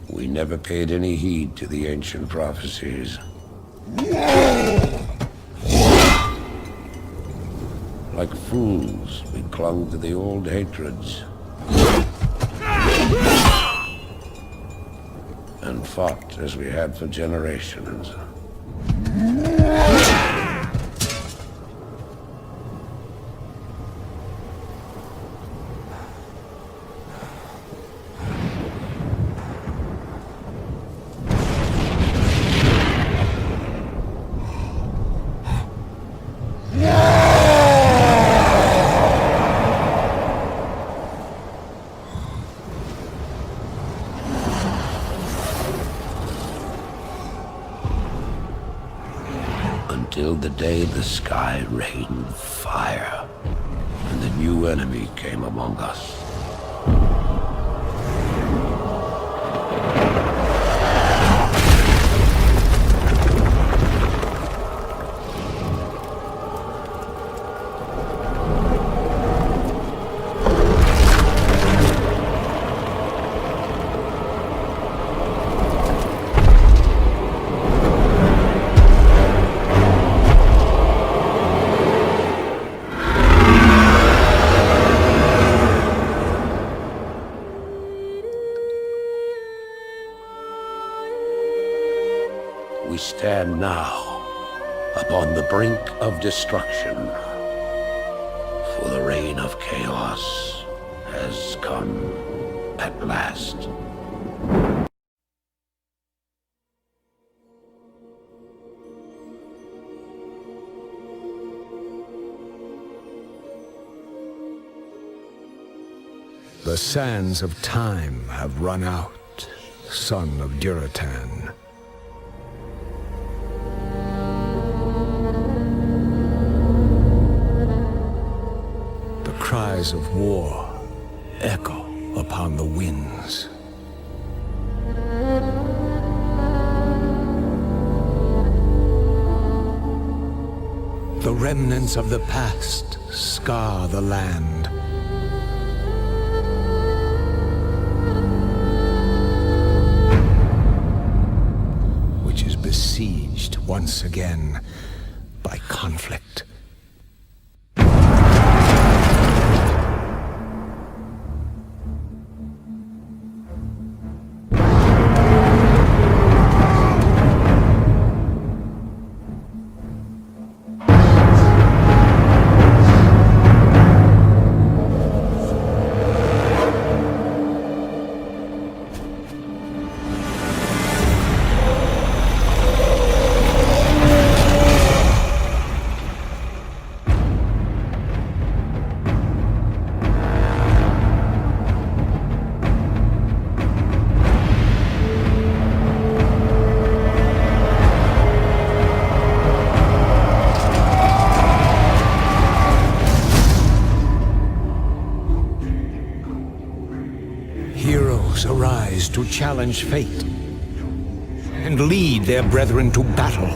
We never paid any heed to the ancient prophecies. Like fools, we clung to the old hatreds. And fought as we had for generations. Until the day the sky rained fire, and the new enemy came among us. We stand now upon the brink of destruction, for the reign of chaos has come at last. The sands of time have run out, son of Duratan. Cries of war echo upon the winds. The remnants of the past scar the land. Which is besieged once again by conflict. Heroes arise to challenge fate and lead their brethren to battle.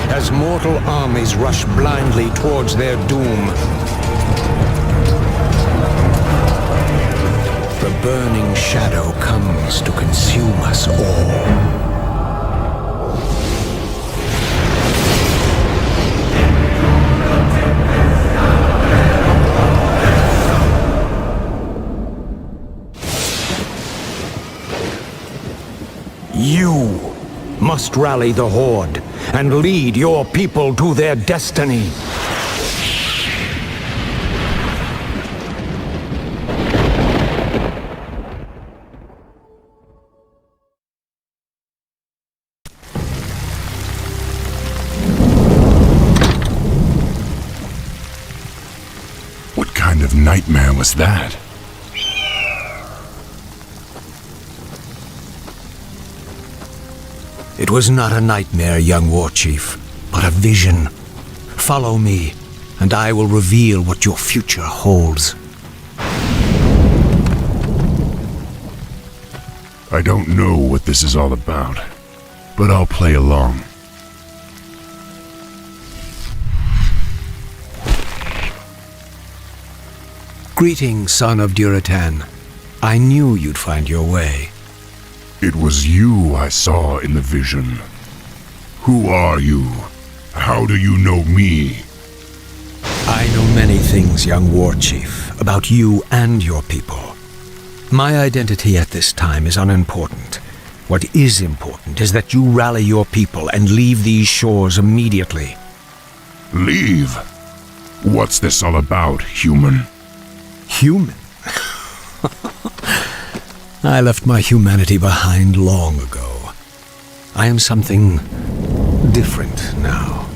As mortal armies rush blindly towards their doom, the burning shadow comes to consume us all. You must rally the Horde and lead your people to their destiny. What kind of nightmare was that? It was not a nightmare, young war chief, but a vision. Follow me, and I will reveal what your future holds. I don't know what this is all about, but I'll play along. Greetings, son of Duratan. I knew you'd find your way. It was you I saw in the vision. Who are you? How do you know me? I know many things, young war chief, about you and your people. My identity at this time is unimportant. What is important is that you rally your people and leave these shores immediately. Leave? What's this all about, human? Human? I left my humanity behind long ago. I am something different now.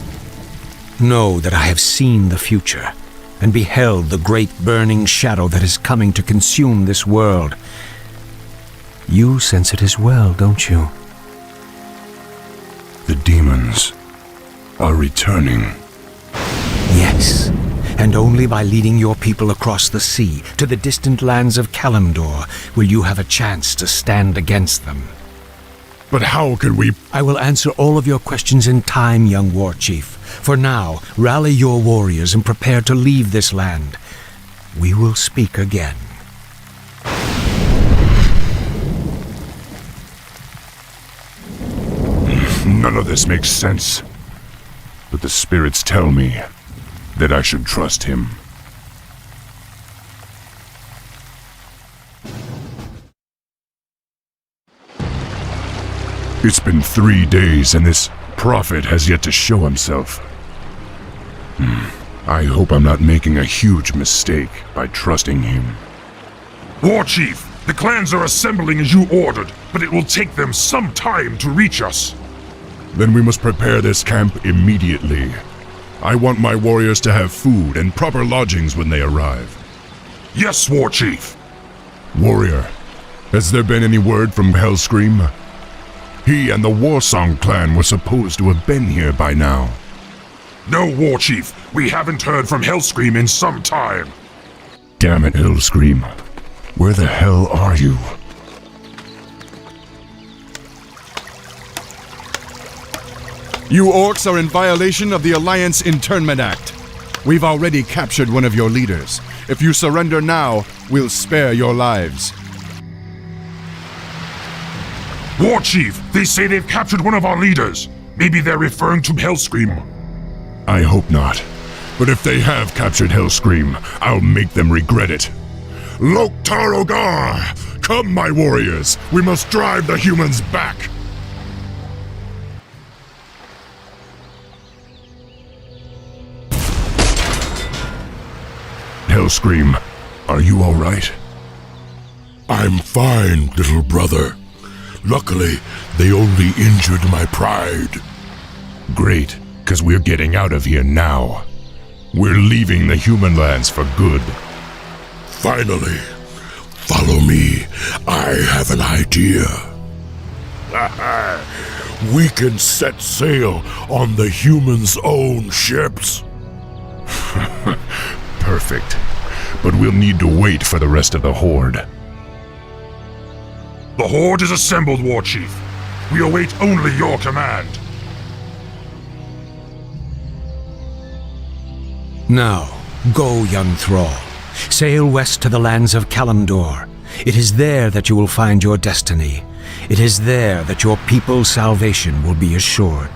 Know that I have seen the future and beheld the great burning shadow that is coming to consume this world. You sense it as well, don't you? The demons are returning. Yes, and only by leading your people across the sea to the distant lands of Kalimdor will you have a chance to stand against them. But how can we... I will answer all of your questions in time, young war chief. For now, rally your warriors and prepare to leave this land. We will speak again. None of this makes sense. But the spirits tell me that I should trust him. It's been 3 days and this prophet has yet to show himself. I hope I'm not making a huge mistake by trusting him. War Chief, the clans are assembling as you ordered, but it will take them some time to reach us. Then we must prepare this camp immediately. I want my warriors to have food and proper lodgings when they arrive. Yes, War Chief. Warrior, has there been any word from Hellscream? He and the Warsong clan were supposed to have been here by now. No, War Chief. We haven't heard from Hellscream in some time. Damn it, Hellscream. Where the hell are you? You orcs are in violation of the Alliance Internment Act. We've already captured one of your leaders. If you surrender now, we'll spare your lives. War Chief, they say they've captured one of our leaders. Maybe they're referring to Hellscream. I hope not. But if they have captured Hellscream, I'll make them regret it. Loktar Ogar! Come, my warriors! We must drive the humans back! Hellscream, are you all right? I'm fine, little brother. Luckily, they only injured my pride. Great, because we're getting out of here now. We're leaving the human lands for good. Finally, follow me. I have an idea. We can set sail on the humans' own ships. Perfect. But we'll need to wait for the rest of the Horde. The Horde is assembled, War Chief. We await only your command. Now, go, young thrall. Sail west to the lands of Kalimdor. It is there that you will find your destiny. It is there that your people's salvation will be assured.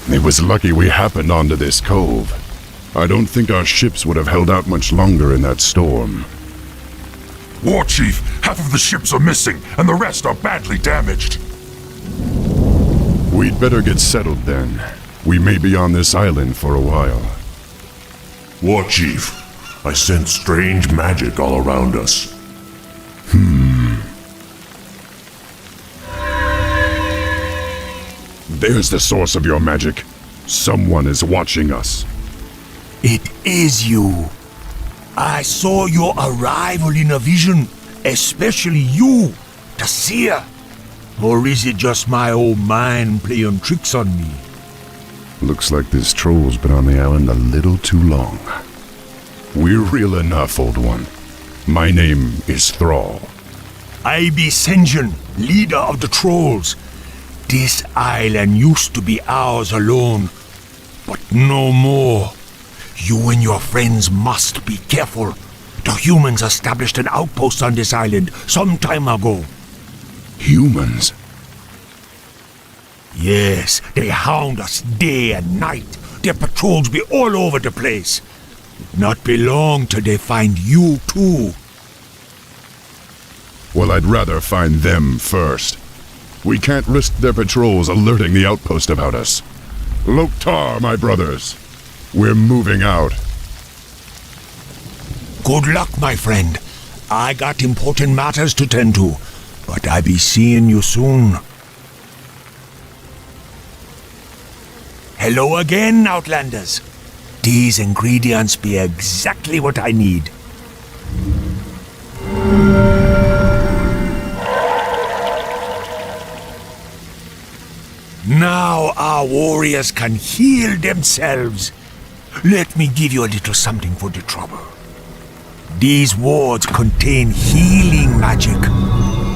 It was lucky we happened onto this cove. I don't think our ships would have held out much longer in that storm. War Chief, half of the ships are missing, and the rest are badly damaged. We'd better get settled then. We may be on this island for a while. War Chief, I sense strange magic all around us. There's the source of your magic. Someone is watching us. It is you. I saw your arrival in a vision, especially you, the seer. Or is it just my old mind playing tricks on me? Looks like this troll's been on the island a little too long. We're real enough, old one. My name is Thrall. I be Sinjin, leader of the trolls. This island used to be ours alone, but no more. You and your friends must be careful. The humans established an outpost on this island some time ago. Humans? Yes, they hound us day and night. Their patrols be all over the place. Not be long till they find you too. Well, I'd rather find them first. We can't risk their patrols alerting the outpost about us. Loktar, my brothers. We're moving out. Good luck, my friend. I got important matters to tend to, but I be seeing you soon. Hello again, Outlanders. These ingredients be exactly what I need. Now our warriors can heal themselves. Let me give you a little something for the trouble. These wards contain healing magic.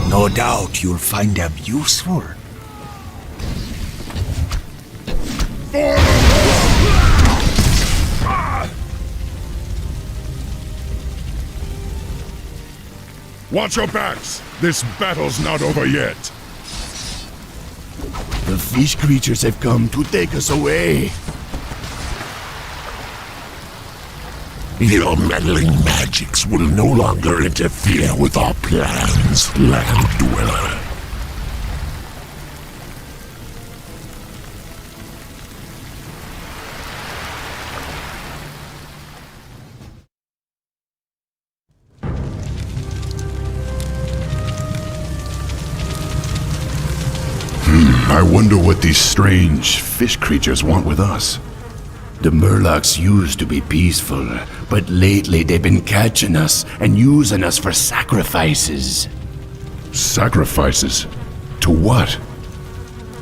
No doubt you'll find them useful. Watch your backs! This battle's not over yet! The fish creatures have come to take us away. Your meddling magics will no longer interfere with our plans, Land Dweller. I wonder what these strange fish creatures want with us. The Murlocs used to be peaceful, but lately they've been catching us and using us for sacrifices. Sacrifices? To what?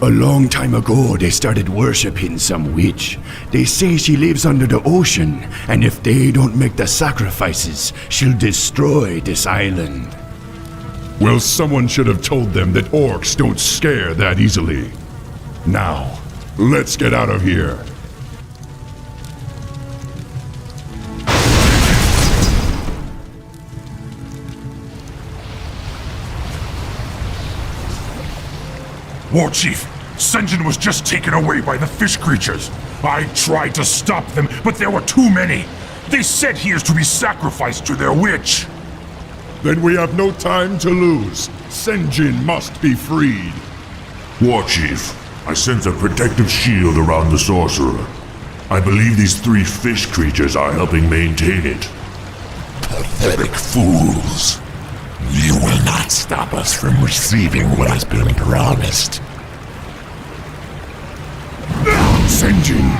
A long time ago, they started worshipping some witch. They say she lives under the ocean, and if they don't make the sacrifices, she'll destroy this island. Well, someone should have told them that orcs don't scare that easily. Now, let's get out of here. War Chief, Sinjin was just taken away by the fish creatures. I tried to stop them, but there were too many. They said he is to be sacrificed to their witch. Then we have no time to lose. Sinjin must be freed. War Chief, I sense a protective shield around the sorcerer. I believe these 3 fish creatures are helping maintain it. Pathetic fools. You will not stop us from receiving what has been promised. Sinjin!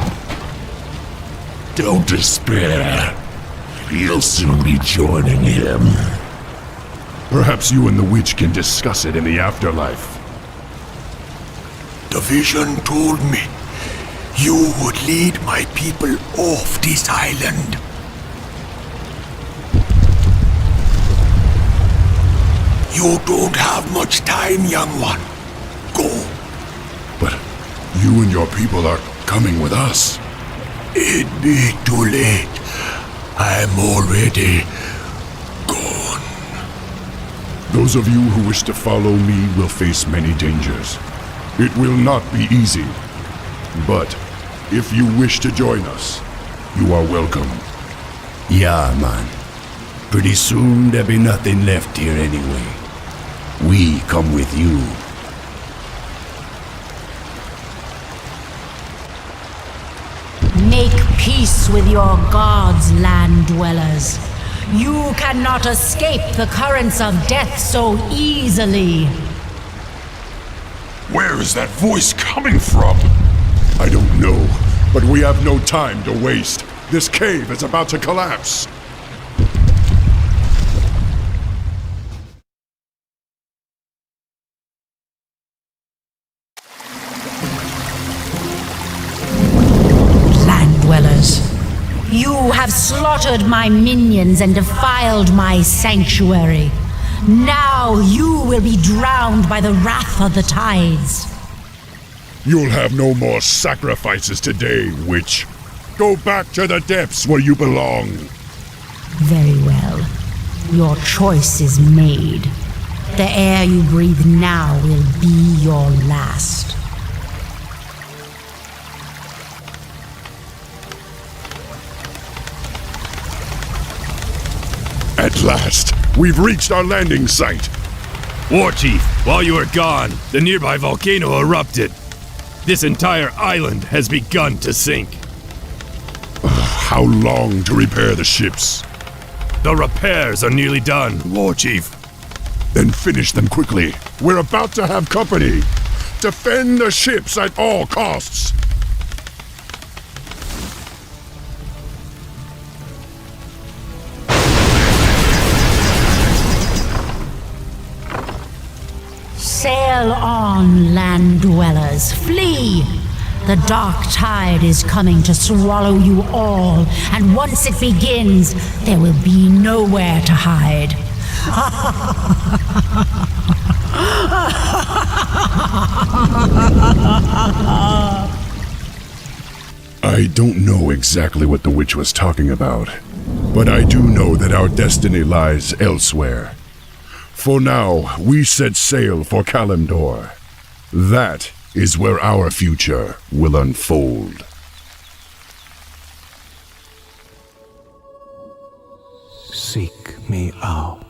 Don't despair. You'll soon be joining him. Perhaps you and the witch can discuss it in the afterlife. The vision told me you would lead my people off this island. You don't have much time, young one. Go. But you and your people are coming with us. It'd be too late. I'm already gone. Those of you who wish to follow me will face many dangers. It will not be easy. But if you wish to join us, you are welcome. Yeah, man. Pretty soon there'll be nothing left here anyway. We come with you. Make peace with your gods, land dwellers. You cannot escape the currents of death so easily. Where is that voice coming from? I don't know, but we have no time to waste. This cave is about to collapse. have slaughtered my minions and defiled my sanctuary. Now you will be drowned by the wrath of the tides. You'll have no more sacrifices today, witch. Go back to the depths where you belong. Very well. Your choice is made. The air you breathe now will be your last. At last, we've reached our landing site. Warchief, while you were gone, the nearby volcano erupted. This entire island has begun to sink. How long to repair the ships? The repairs are nearly done, Warchief. Then finish them quickly. We're about to have company. Defend the ships at all costs. Sail on, land dwellers. Flee! The dark tide is coming to swallow you all, and once it begins, there will be nowhere to hide. I don't know exactly what the witch was talking about, but I do know that our destiny lies elsewhere. For now, we set sail for Kalimdor. That is where our future will unfold. Seek me out.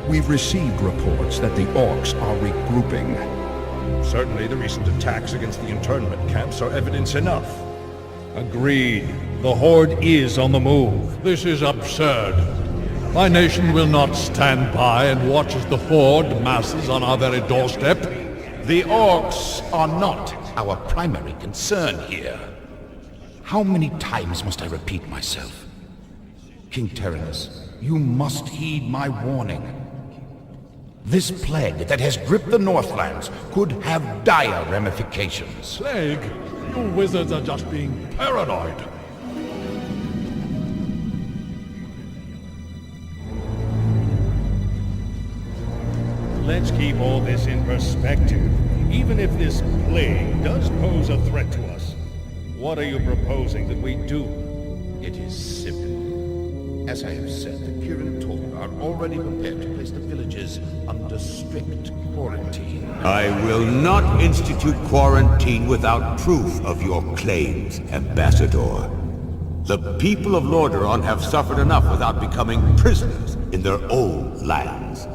We've received reports that the orcs are regrouping. Certainly the recent attacks against the internment camps are evidence enough. Agreed. The Horde is on the move. This is absurd. My nation will not stand by and watch as the Horde masses on our very doorstep. The orcs are not our primary concern here. How many times must I repeat myself? King Tyrannus, you must heed my warning. This plague that has gripped the Northlands could have dire ramifications. Plague? You wizards are just being paranoid. Let's keep all this in perspective. Even if this plague does pose a threat to us, what are you proposing that we do? It is simple. As I have said, the Kirin Tor are already prepared to place the villages under strict quarantine. I will not institute quarantine without proof of your claims, Ambassador. The people of Lordaeron have suffered enough without becoming prisoners in their own lands.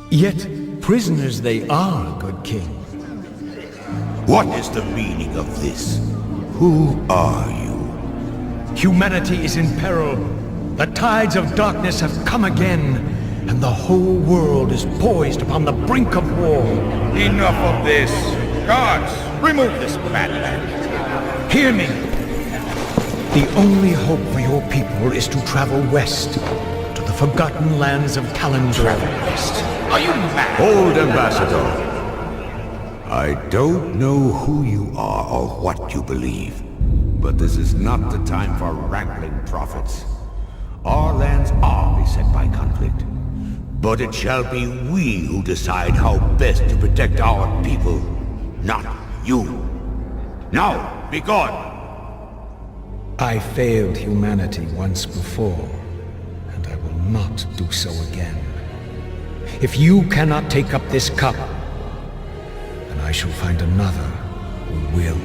Yet prisoners they are, good king. What is the meaning of this? Who are you? Humanity is in peril. The tides of darkness have come again, and the whole world is poised upon the brink of war. Enough of this! Guards, remove this madman! Hear me! The only hope for your people is to travel west, to the forgotten lands of Kalimdor. Are you mad? Hold, Ambassador. I don't know who you are or what you believe, but this is not the time for wrangling prophets. Our lands are beset by conflict. But it shall be we who decide how best to protect our people, not you. Now, be gone! I failed humanity once before, and I will not do so again. If you cannot take up this cup, then I shall find another who will.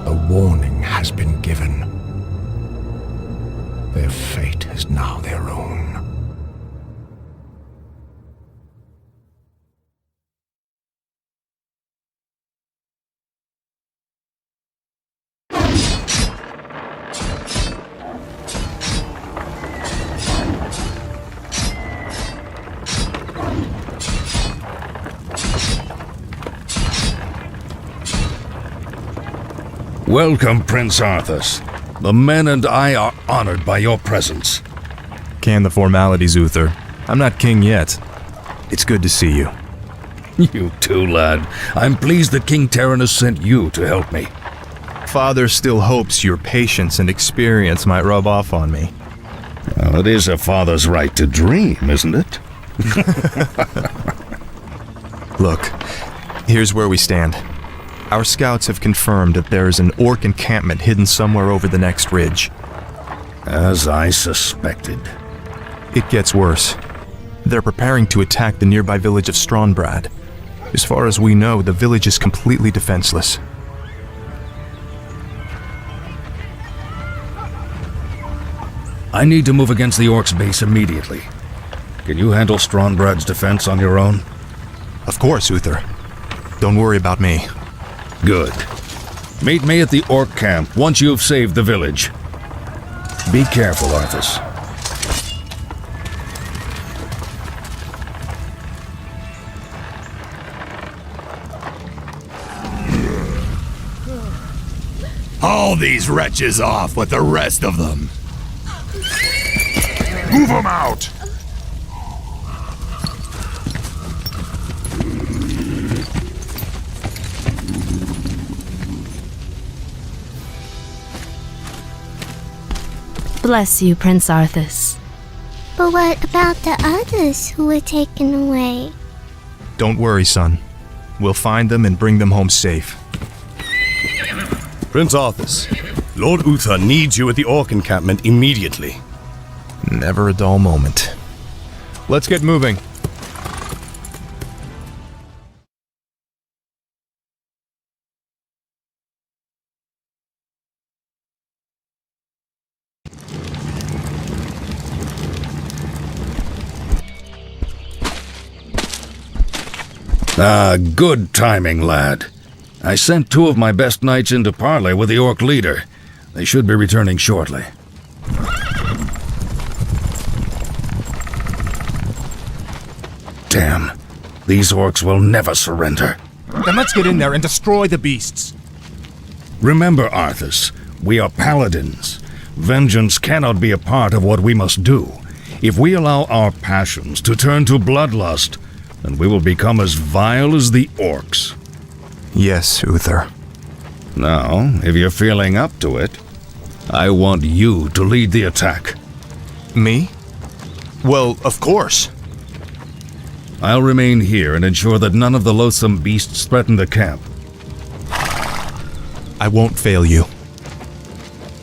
The warning has been given. Their fate is now their own. Welcome, Prince Arthas. The men and I are honored by your presence. Can the formalities, Uther. I'm not king yet. It's good to see you. You too, lad. I'm pleased that King Tyrannus sent you to help me. Father still hopes your patience and experience might rub off on me. Well, it is a father's right to dream, isn't it? Look, here's where we stand. Our scouts have confirmed that there is an orc encampment hidden somewhere over the next ridge. As I suspected. It gets worse. They're preparing to attack the nearby village of Stronbrad. As far as we know, the village is completely defenseless. I need to move against the orcs' base immediately. Can you handle Stronbrad's defense on your own? Of course, Uther. Don't worry about me. Good. Meet me at the orc camp once you've saved the village. Be careful, Arthas. Haul these wretches off with the rest of them. Move them out! Bless you, Prince Arthas. But what about the others who were taken away? Don't worry, son. We'll find them and bring them home safe. Prince Arthas, Lord Uther needs you at the orc encampment immediately. Never a dull moment. Let's get moving. Good timing, lad. I sent 2 of my best knights into parley with the orc leader. They should be returning shortly. Damn. These orcs will never surrender. Then let's get in there and destroy the beasts. Remember, Arthas, we are paladins. Vengeance cannot be a part of what we must do. If we allow our passions to turn to bloodlust, then we will become as vile as the orcs. Yes, Uther. Now, if you're feeling up to it, I want you to lead the attack. Me? Well, of course. I'll remain here and ensure that none of the loathsome beasts threaten the camp. I won't fail you.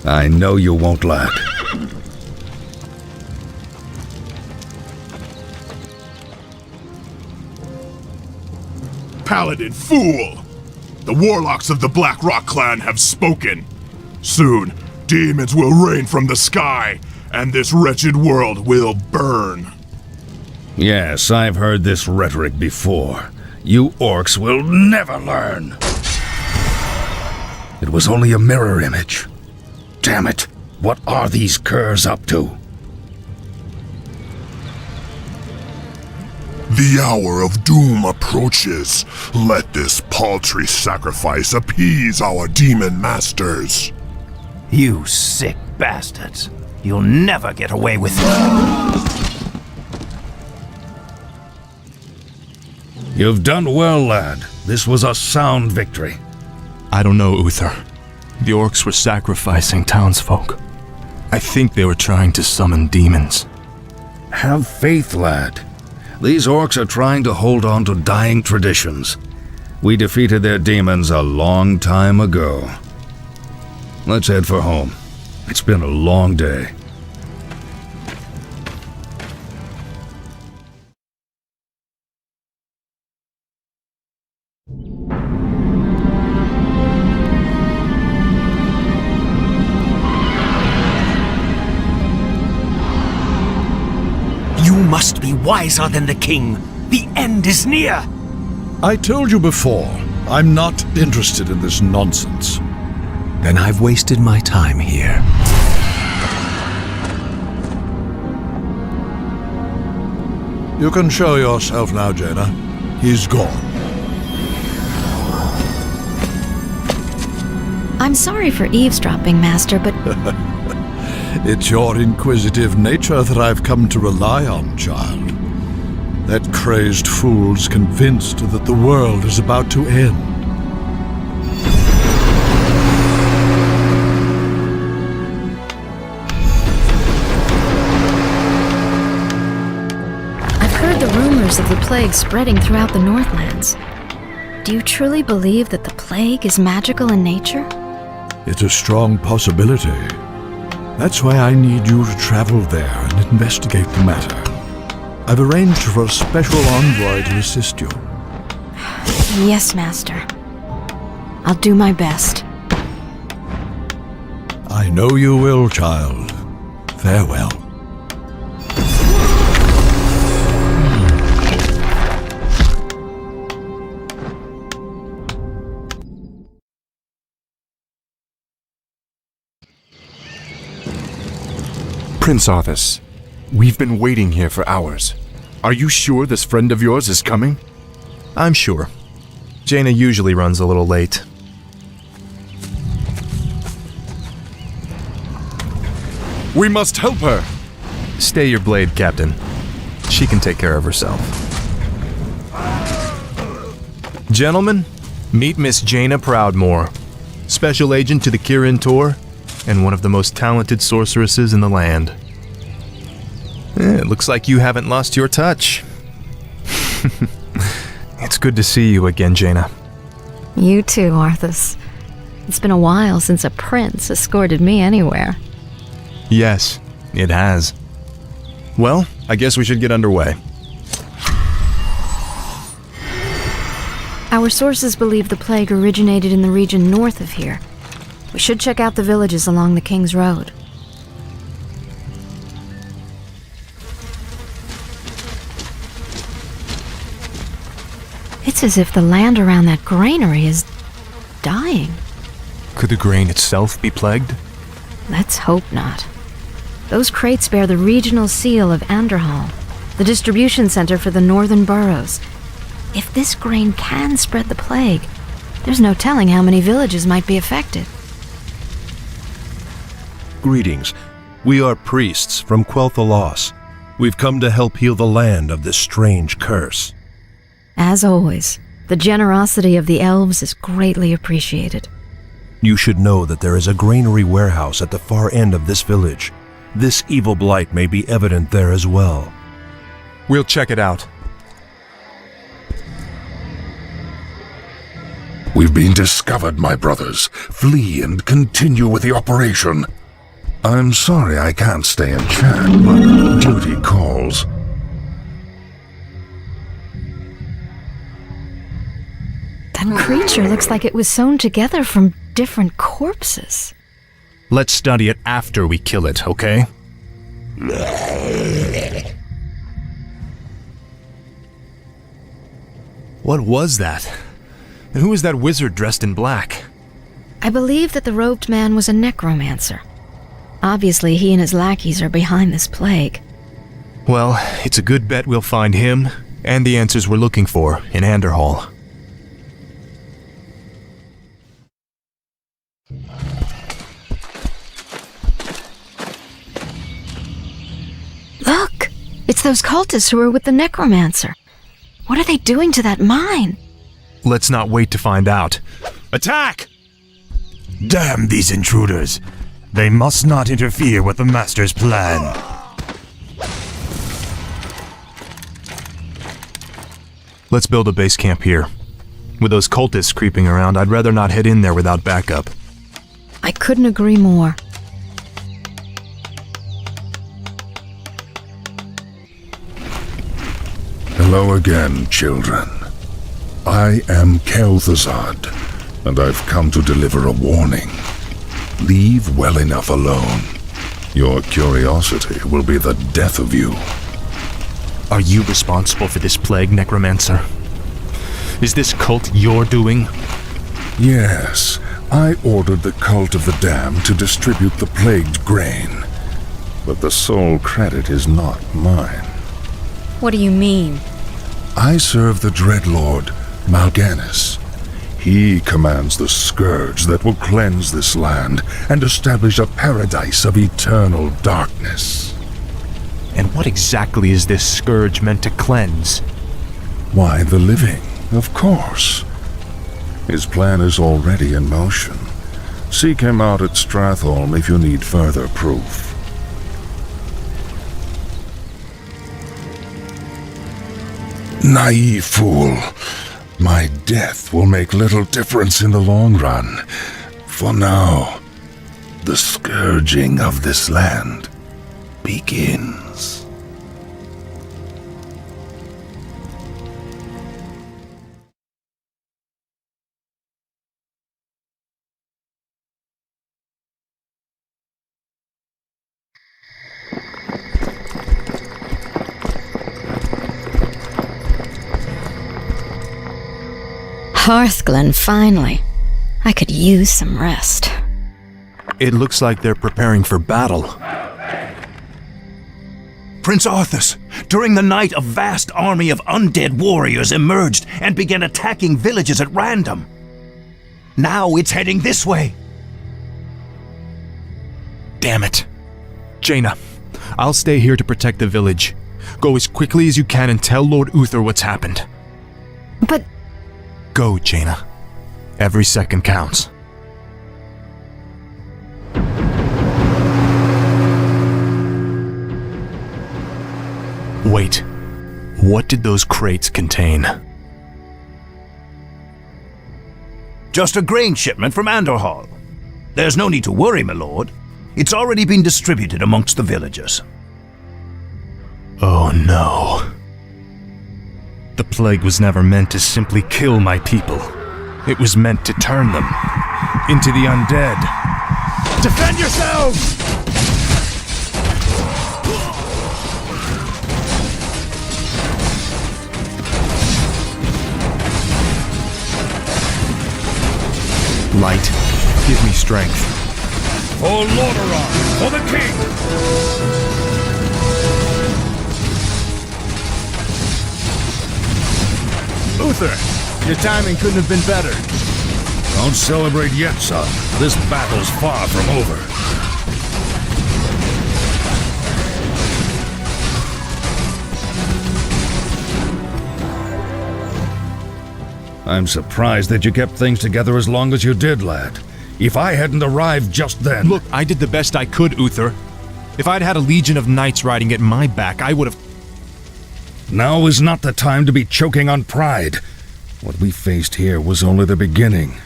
I know you won't, lad. Paladin fool! The warlocks of the Black Rock clan have spoken. Soon, demons will rain from the sky, and this wretched world will burn. Yes, I've heard this rhetoric before. You orcs will never learn. It was only a mirror image. Damn it, what are these curs up to? The hour of doom approaches. Let this paltry sacrifice appease our demon masters. You sick bastards. You'll never get away with it. You've done well, lad. This was a sound victory. I don't know, Uther. The orcs were sacrificing townsfolk. I think they were trying to summon demons. Have faith, lad. These orcs are trying to hold on to dying traditions. We defeated their demons a long time ago. Let's head for home. It's been a long day. You must be wiser than the king. The end is near. I told you before, I'm not interested in this nonsense. Then I've wasted my time here. You can show yourself now, Jaina. He's gone. I'm sorry for eavesdropping, Master, but It's your inquisitive nature that I've come to rely on, child. That crazed fool's convinced that the world is about to end. I've heard the rumors of the plague spreading throughout the Northlands. Do you truly believe that the plague is magical in nature? It's a strong possibility. That's why I need you to travel there and investigate the matter. I've arranged for a special envoy to assist you. Yes, Master. I'll do my best. I know you will, child. Farewell. Prince Arthas, we've been waiting here for hours. Are you sure this friend of yours is coming? I'm sure. Jaina usually runs a little late. We must help her! Stay your blade, Captain. She can take care of herself. Gentlemen, meet Miss Jaina Proudmoore, Special Agent to the Kirin Tor, and one of the most talented sorceresses in the land. It looks like you haven't lost your touch. It's good to see you again, Jaina. You too, Arthas. It's been a while since a prince escorted me anywhere. Yes, it has. Well, I guess we should get underway. Our sources believe the plague originated in the region north of here. We should check out the villages along the King's Road. It's as if the land around that granary is dying. Could the grain itself be plagued? Let's hope not. Those crates bear the regional seal of Anderhall, the distribution center for the northern boroughs. If this grain can spread the plague, there's no telling how many villages might be affected. Greetings. We are priests from Quel'Thalas. We've come to help heal the land of this strange curse. As always, the generosity of the elves is greatly appreciated. You should know that there is a granary warehouse at the far end of this village. This evil blight may be evident there as well. We'll check it out. We've been discovered, my brothers. Flee and continue with the operation. I'm sorry I can't stay and chat, but duty calls. That creature looks like it was sewn together from different corpses. Let's study it after we kill it, okay? What was that? And who is that wizard dressed in black? I believe that the robed man was a necromancer. Obviously, he and his lackeys are behind this plague. Well, it's a good bet we'll find him and the answers we're looking for in Anderhall. Look! It's those cultists who are with the necromancer. What are they doing to that mine? Let's not wait to find out. Attack! Damn these intruders! They must not interfere with the Master's plan. Let's build a base camp here. With those cultists creeping around, I'd rather not head in there without backup. I couldn't agree more. Hello again, children. I am Kel'Thuzad, and I've come to deliver a warning. Leave well enough alone. Your curiosity will be the death of you. Are you responsible for this plague, Necromancer? Is this cult your doing? Yes, I ordered the Cult of the Damned to distribute the plagued grain. But the sole credit is not mine. What do you mean? I serve the Dreadlord, Mal'Ganis. He commands the scourge that will cleanse this land and establish a paradise of eternal darkness. And what exactly is this scourge meant to cleanse? Why, the living, of course. His plan is already in motion. Seek him out at Stratholme if you need further proof. Naive fool. My death will make little difference in the long run. For now, the scourging of this land begins. Hearthglen, finally. I could use some rest. It looks like they're preparing for battle. Prince Arthas, during the night a vast army of undead warriors emerged and began attacking villages at random. Now it's heading this way. Damn it. Jaina, I'll stay here to protect the village. Go as quickly as you can and tell Lord Uther what's happened. But... Go, Jaina. Every second counts. Wait. What did those crates contain? Just a grain shipment from Andorhal. There's no need to worry, my lord. It's already been distributed amongst the villagers. Oh no. The plague was never meant to simply kill my people. It was meant to turn them into the undead. Defend yourselves! Light, give me strength. For Lordaeron, for the king! Uther, your timing couldn't have been better. Don't celebrate yet, son. This battle's far from over. I'm surprised that you kept things together as long as you did, lad. If I hadn't arrived just then... Look, I did the best I could, Uther. If I'd had a legion of knights riding at my back, I would have... Now is not the time to be choking on pride. What we faced here was only the beginning.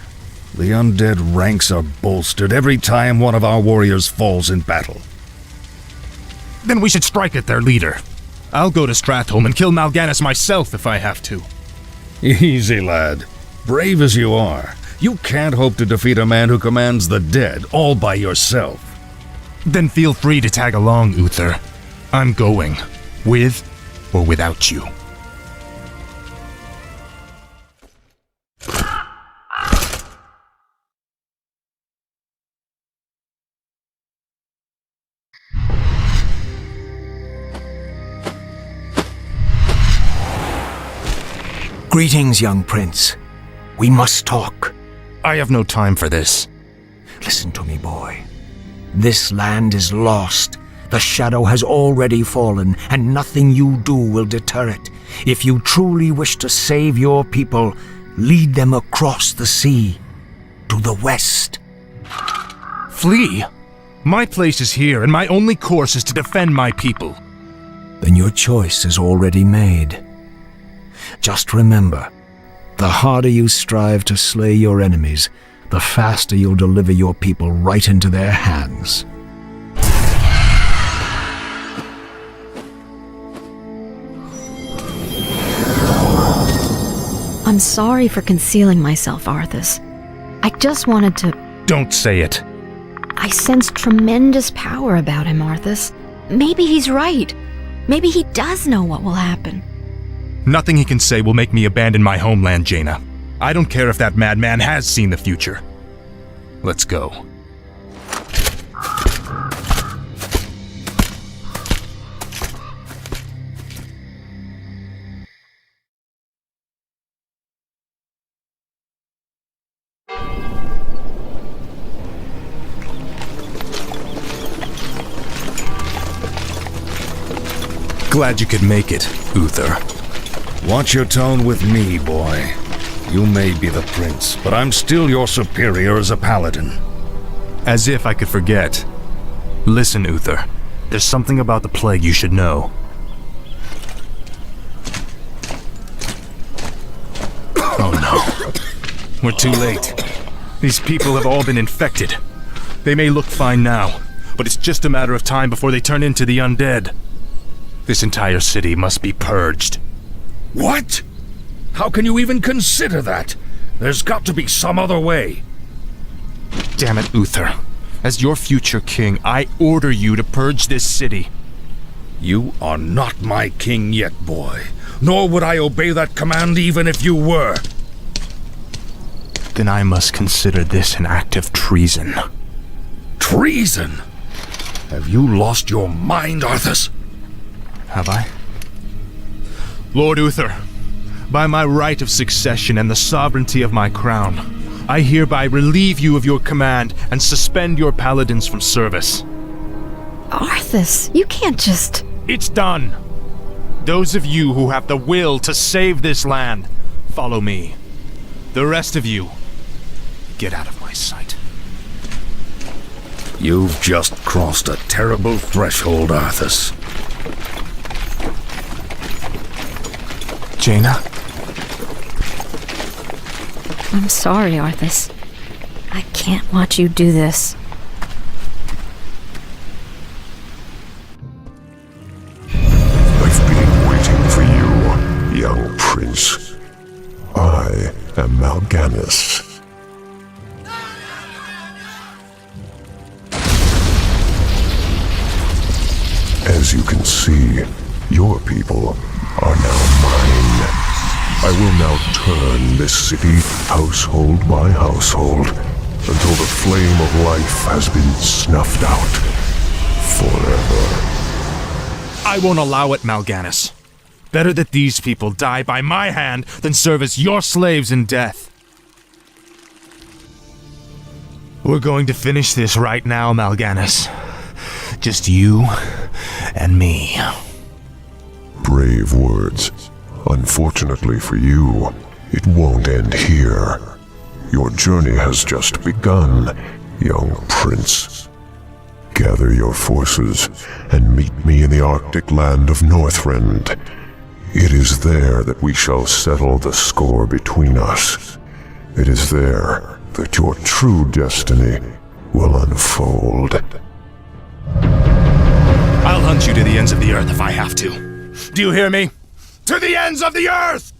The undead ranks are bolstered every time one of our warriors falls in battle. Then we should strike at their leader. I'll go to Stratholme and kill Mal'Ganis myself if I have to. Easy, lad. Brave as you are, you can't hope to defeat a man who commands the dead all by yourself. Then feel free to tag along, Uther. I'm going, with or without you. Greetings, young prince. We must talk. I have no time for this. Listen to me, boy. This land is lost. The shadow has already fallen, and nothing you do will deter it. If you truly wish to save your people, lead them across the sea, to the west. Flee? My place is here, and my only course is to defend my people. Then your choice is already made. Just remember, the harder you strive to slay your enemies, the faster you'll deliver your people right into their hands. I'm sorry for concealing myself, Arthas. I just wanted to... Don't say it. I sense tremendous power about him, Arthas. Maybe he's right. Maybe he does know what will happen. Nothing he can say will make me abandon my homeland, Jaina. I don't care if that madman has seen the future. Let's go. Glad you could make it, Uther. Watch your tone with me, boy. You may be the prince, but I'm still your superior as a paladin. As if I could forget. Listen, Uther. There's something about the plague you should know. Oh no. We're too late. These people have all been infected. They may look fine now, but it's just a matter of time before they turn into the undead. This entire city must be purged. What? How can you even consider that? There's got to be some other way. Damn it, Uther. As your future king, I order you to purge this city. You are not my king yet, boy. Nor would I obey that command even if you were. Then I must consider this an act of treason. Treason? Have you lost your mind, Arthas? Have I? Lord Uther, by my right of succession and the sovereignty of my crown, I hereby relieve you of your command and suspend your paladins from service. Arthas, you can't just... It's done. Those of you who have the will to save this land, follow me. The rest of you, get out of my sight. You've just crossed a terrible threshold, Arthas. Jaina? I'm sorry, Arthas. I can't watch you do this. I've been waiting for you, young prince. I am Mal'Ganis. As you can see, your people are now mine. I will now turn this city household by household until the flame of life has been snuffed out forever. I won't allow it, Mal'Ganis. Better that these people die by my hand than serve as your slaves in death. We're going to finish this right now, Mal'Ganis. Just you and me. Brave words. Unfortunately for you, it won't end here. Your journey has just begun, young prince. Gather your forces and meet me in the Arctic land of Northrend. It is there that we shall settle the score between us. It is there that your true destiny will unfold. I'll hunt you to the ends of the earth if I have to. Do you hear me? To the ends of the earth!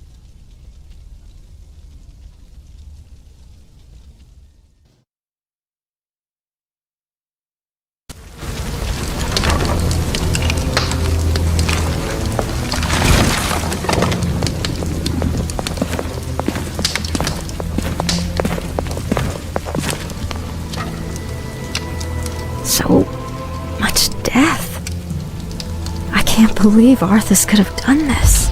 So much death. I can't believe Arthas could have done this.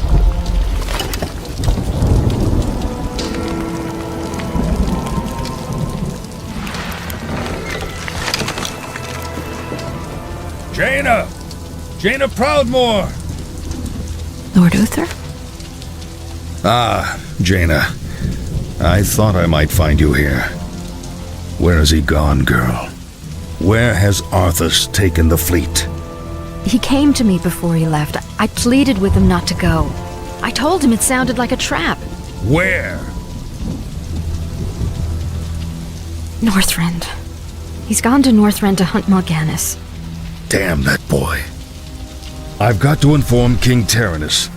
Jaina! Jaina Proudmoore! Lord Uther? Ah, Jaina. I thought I might find you here. Where has he gone, girl? Where has Arthas taken the fleet? He came to me before he left. I pleaded with him not to go. I told him it sounded like a trap. Where? Northrend. He's gone to Northrend to hunt Mal'Ganis. Damn that boy. I've got to inform King Tyrannus.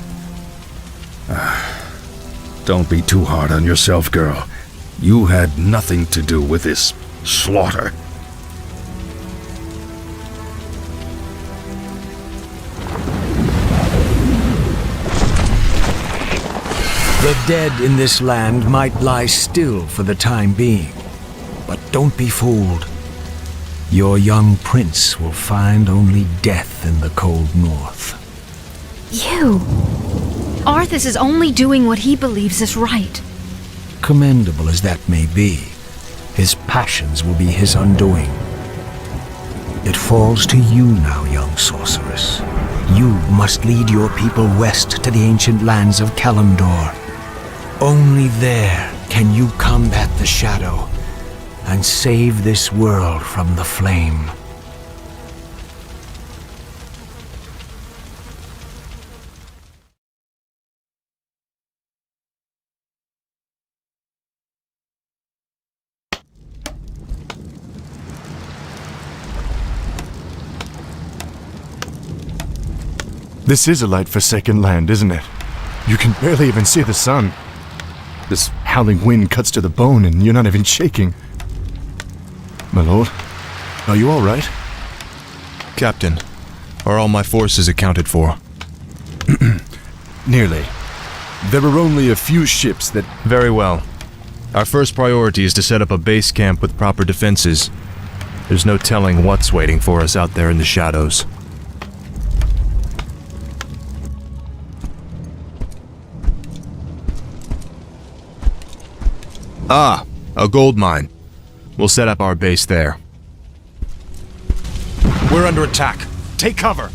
Don't be too hard on yourself, girl. You had nothing to do with this slaughter. The dead in this land might lie still for the time being, but don't be fooled. Your young prince will find only death in the cold north. You! Arthas is only doing what he believes is right. Commendable as that may be, his passions will be his undoing. It falls to you now, young sorceress. You must lead your people west to the ancient lands of Kalimdor. Only there can you combat the shadow and save this world from the flame. This is a light-forsaken land, isn't it? You can barely even see the sun. This howling wind cuts to the bone and you're not even shaking. My lord, are you all right? Captain, are all my forces accounted for? Nearly. There are only a few ships that... Very well. Our first priority is to set up a base camp with proper defenses. There's no telling what's waiting for us out there in the shadows. Ah, a gold mine. We'll set up our base there. We're under attack. Take cover.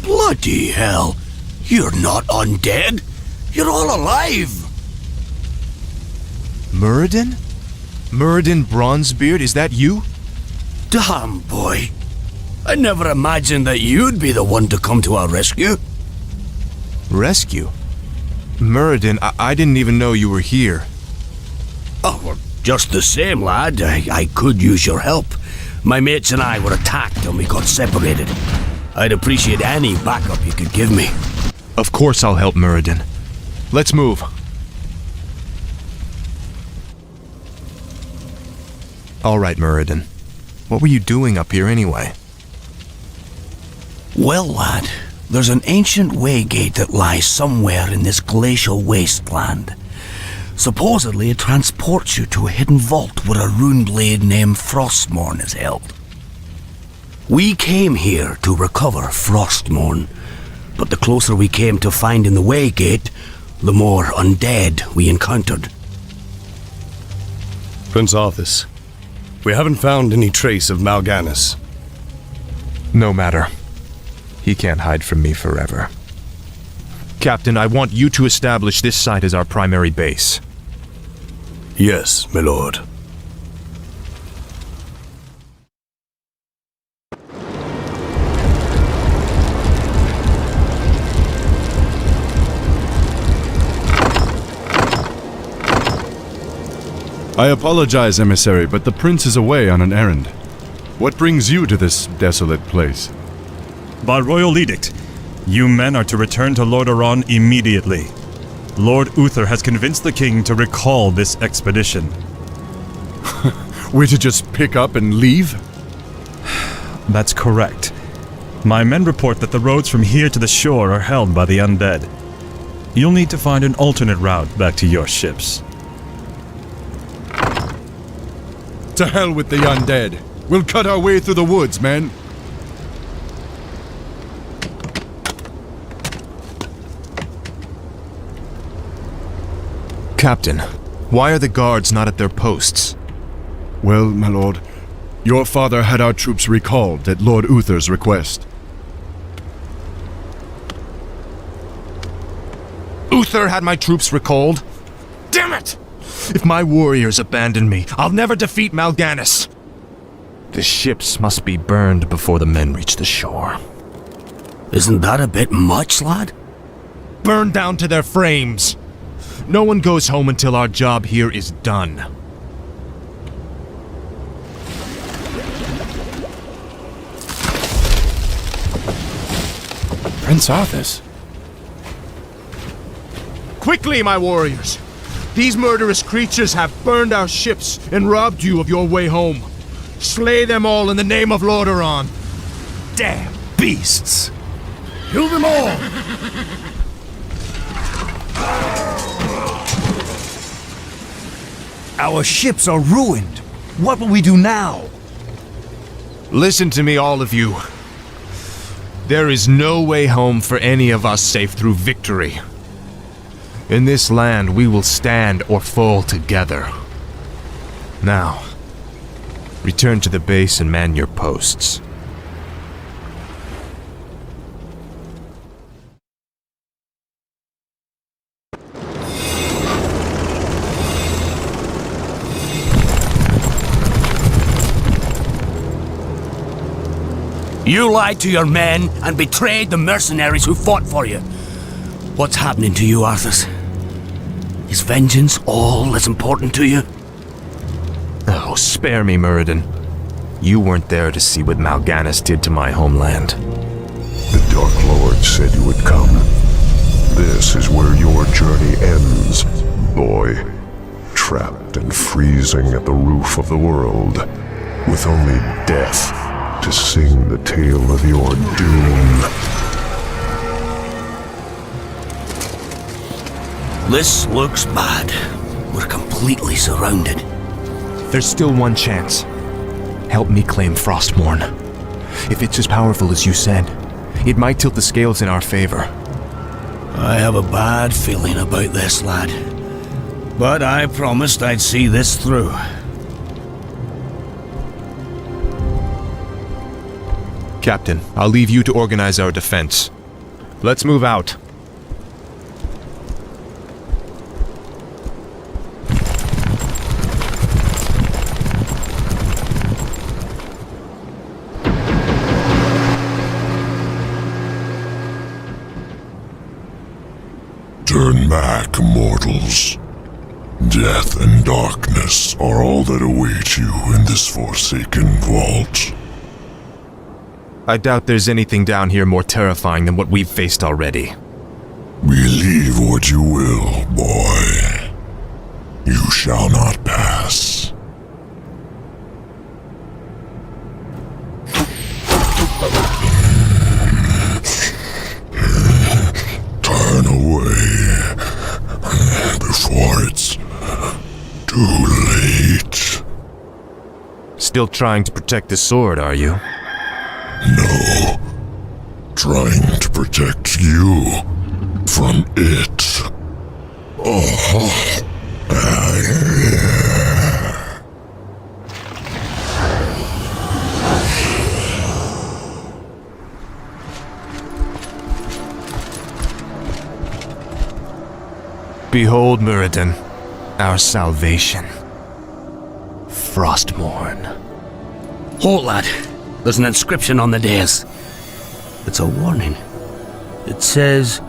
Bloody hell. You're not undead. You're all alive. Muradin? Muradin Bronzebeard, is that you? Damn, boy. I never imagined that you'd be the one to come to our rescue. Rescue? Muradin, I didn't even know you were here. Oh, well, just the same, lad. I could use your help. My mates and I were attacked and we got separated. I'd appreciate any backup you could give me. Of course I'll help Muradin. Let's move. All right, Muradin. What were you doing up here anyway? Well, lad, there's an ancient waygate that lies somewhere in this glacial wasteland. Supposedly it transports you to a hidden vault where a rune blade named Frostmourne is held. We came here to recover Frostmourne, but the closer we came to finding the waygate, the more undead we encountered. Prince Arthas, we haven't found any trace of Mal'Ganis. No matter. He can't hide from me forever. Captain, I want you to establish this site as our primary base. Yes, my lord. I apologize, emissary, but the prince is away on an errand. What brings you to this desolate place? By royal edict, you men are to return to Lordaeron immediately. Lord Uther has convinced the king to recall this expedition. We're to just pick up and leave? That's correct. My men report that the roads from here to the shore are held by the undead. You'll need to find an alternate route back to your ships. To hell with the undead. We'll cut our way through the woods, men. Captain, why are the guards not at their posts? Well, my lord, your father had our troops recalled at Lord Uther's request. Uther had my troops recalled? Damn it! If my warriors abandon me, I'll never defeat Mal'Ganis. The ships must be burned before the men reach the shore. Isn't that a bit much, lad? Burned down to their frames. No one goes home until our job here is done. Prince Arthas. Quickly, my warriors! These murderous creatures have burned our ships and robbed you of your way home. Slay them all in the name of Lordaeron. Damn beasts! Kill them all! Our ships are ruined. What will we do now? Listen to me, all of you. There is no way home for any of us save through victory. In this land, we will stand or fall together. Now, return to the base and man your posts. You lied to your men and betrayed the mercenaries who fought for you. What's happening to you, Arthas? Is vengeance all that's important to you? Oh, spare me, Muradin. You weren't there to see what Mal'Ganis did to my homeland. The Dark Lord said you would come. This is where your journey ends, boy. Trapped and freezing at the roof of the world, with only death to sing the tale of your doom. This looks bad. We're completely surrounded. There's still one chance. Help me claim Frostmourne. If it's as powerful as you said, it might tilt the scales in our favor. I have a bad feeling about this, lad. But I promised I'd see this through. Captain, I'll leave you to organize our defense. Let's move out. Turn back, mortals. Death and darkness are all that await you in this forsaken vault. I doubt there's anything down here more terrifying than what we've faced already. Believe what you will, boy. You shall not pass. Turn away before it's too late. Still trying to protect the sword, are you? No. Trying to protect you from it. Behold, Muradin, our salvation. Frostmourne. Halt, lad. There's an inscription on the dais. It's a warning. It says,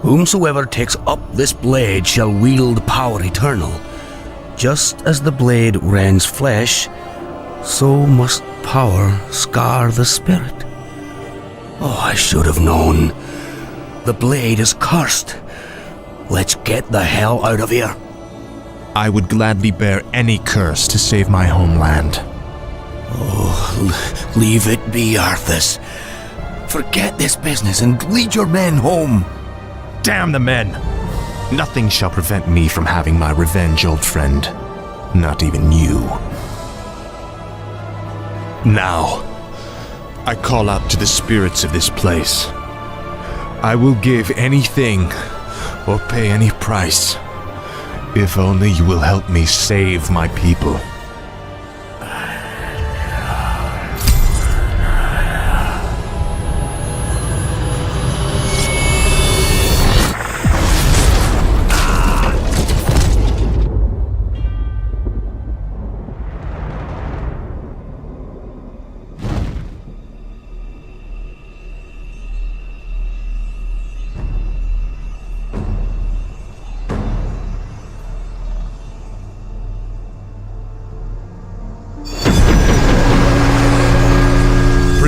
"Whomsoever takes up this blade shall wield power eternal. Just as the blade rends flesh, so must power scar the spirit." Oh, I should have known. The blade is cursed. Let's get the hell out of here. I would gladly bear any curse to save my homeland. Oh, leave it be, Arthas. Forget this business and lead your men home. Damn the men! Nothing shall prevent me from having my revenge, old friend. Not even you. Now, I call out to the spirits of this place. I will give anything or pay any price, if only you will help me save my people.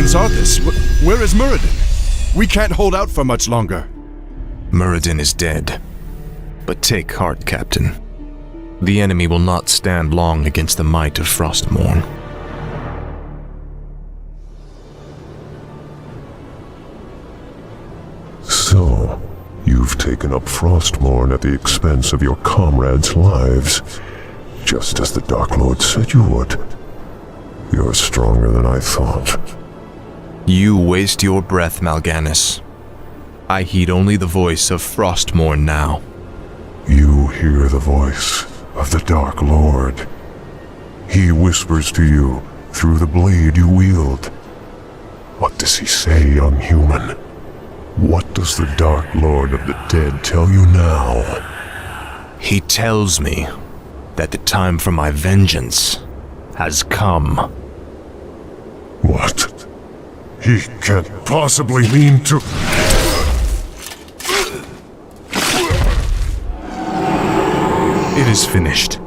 Prince Arthas, where is Muradin? We can't hold out for much longer. Muradin is dead. But take heart, Captain. The enemy will not stand long against the might of Frostmourne. So, you've taken up Frostmourne at the expense of your comrades' lives, just as the Dark Lord said you would. You're stronger than I thought. You waste your breath, Mal'Ganis. I heed only the voice of Frostmourne now. You hear the voice of the Dark Lord. He whispers to you through the blade you wield. What does he say, young human? What does the Dark Lord of the Dead tell you now? He tells me that the time for my vengeance has come. What? He can't possibly mean to... It is finished.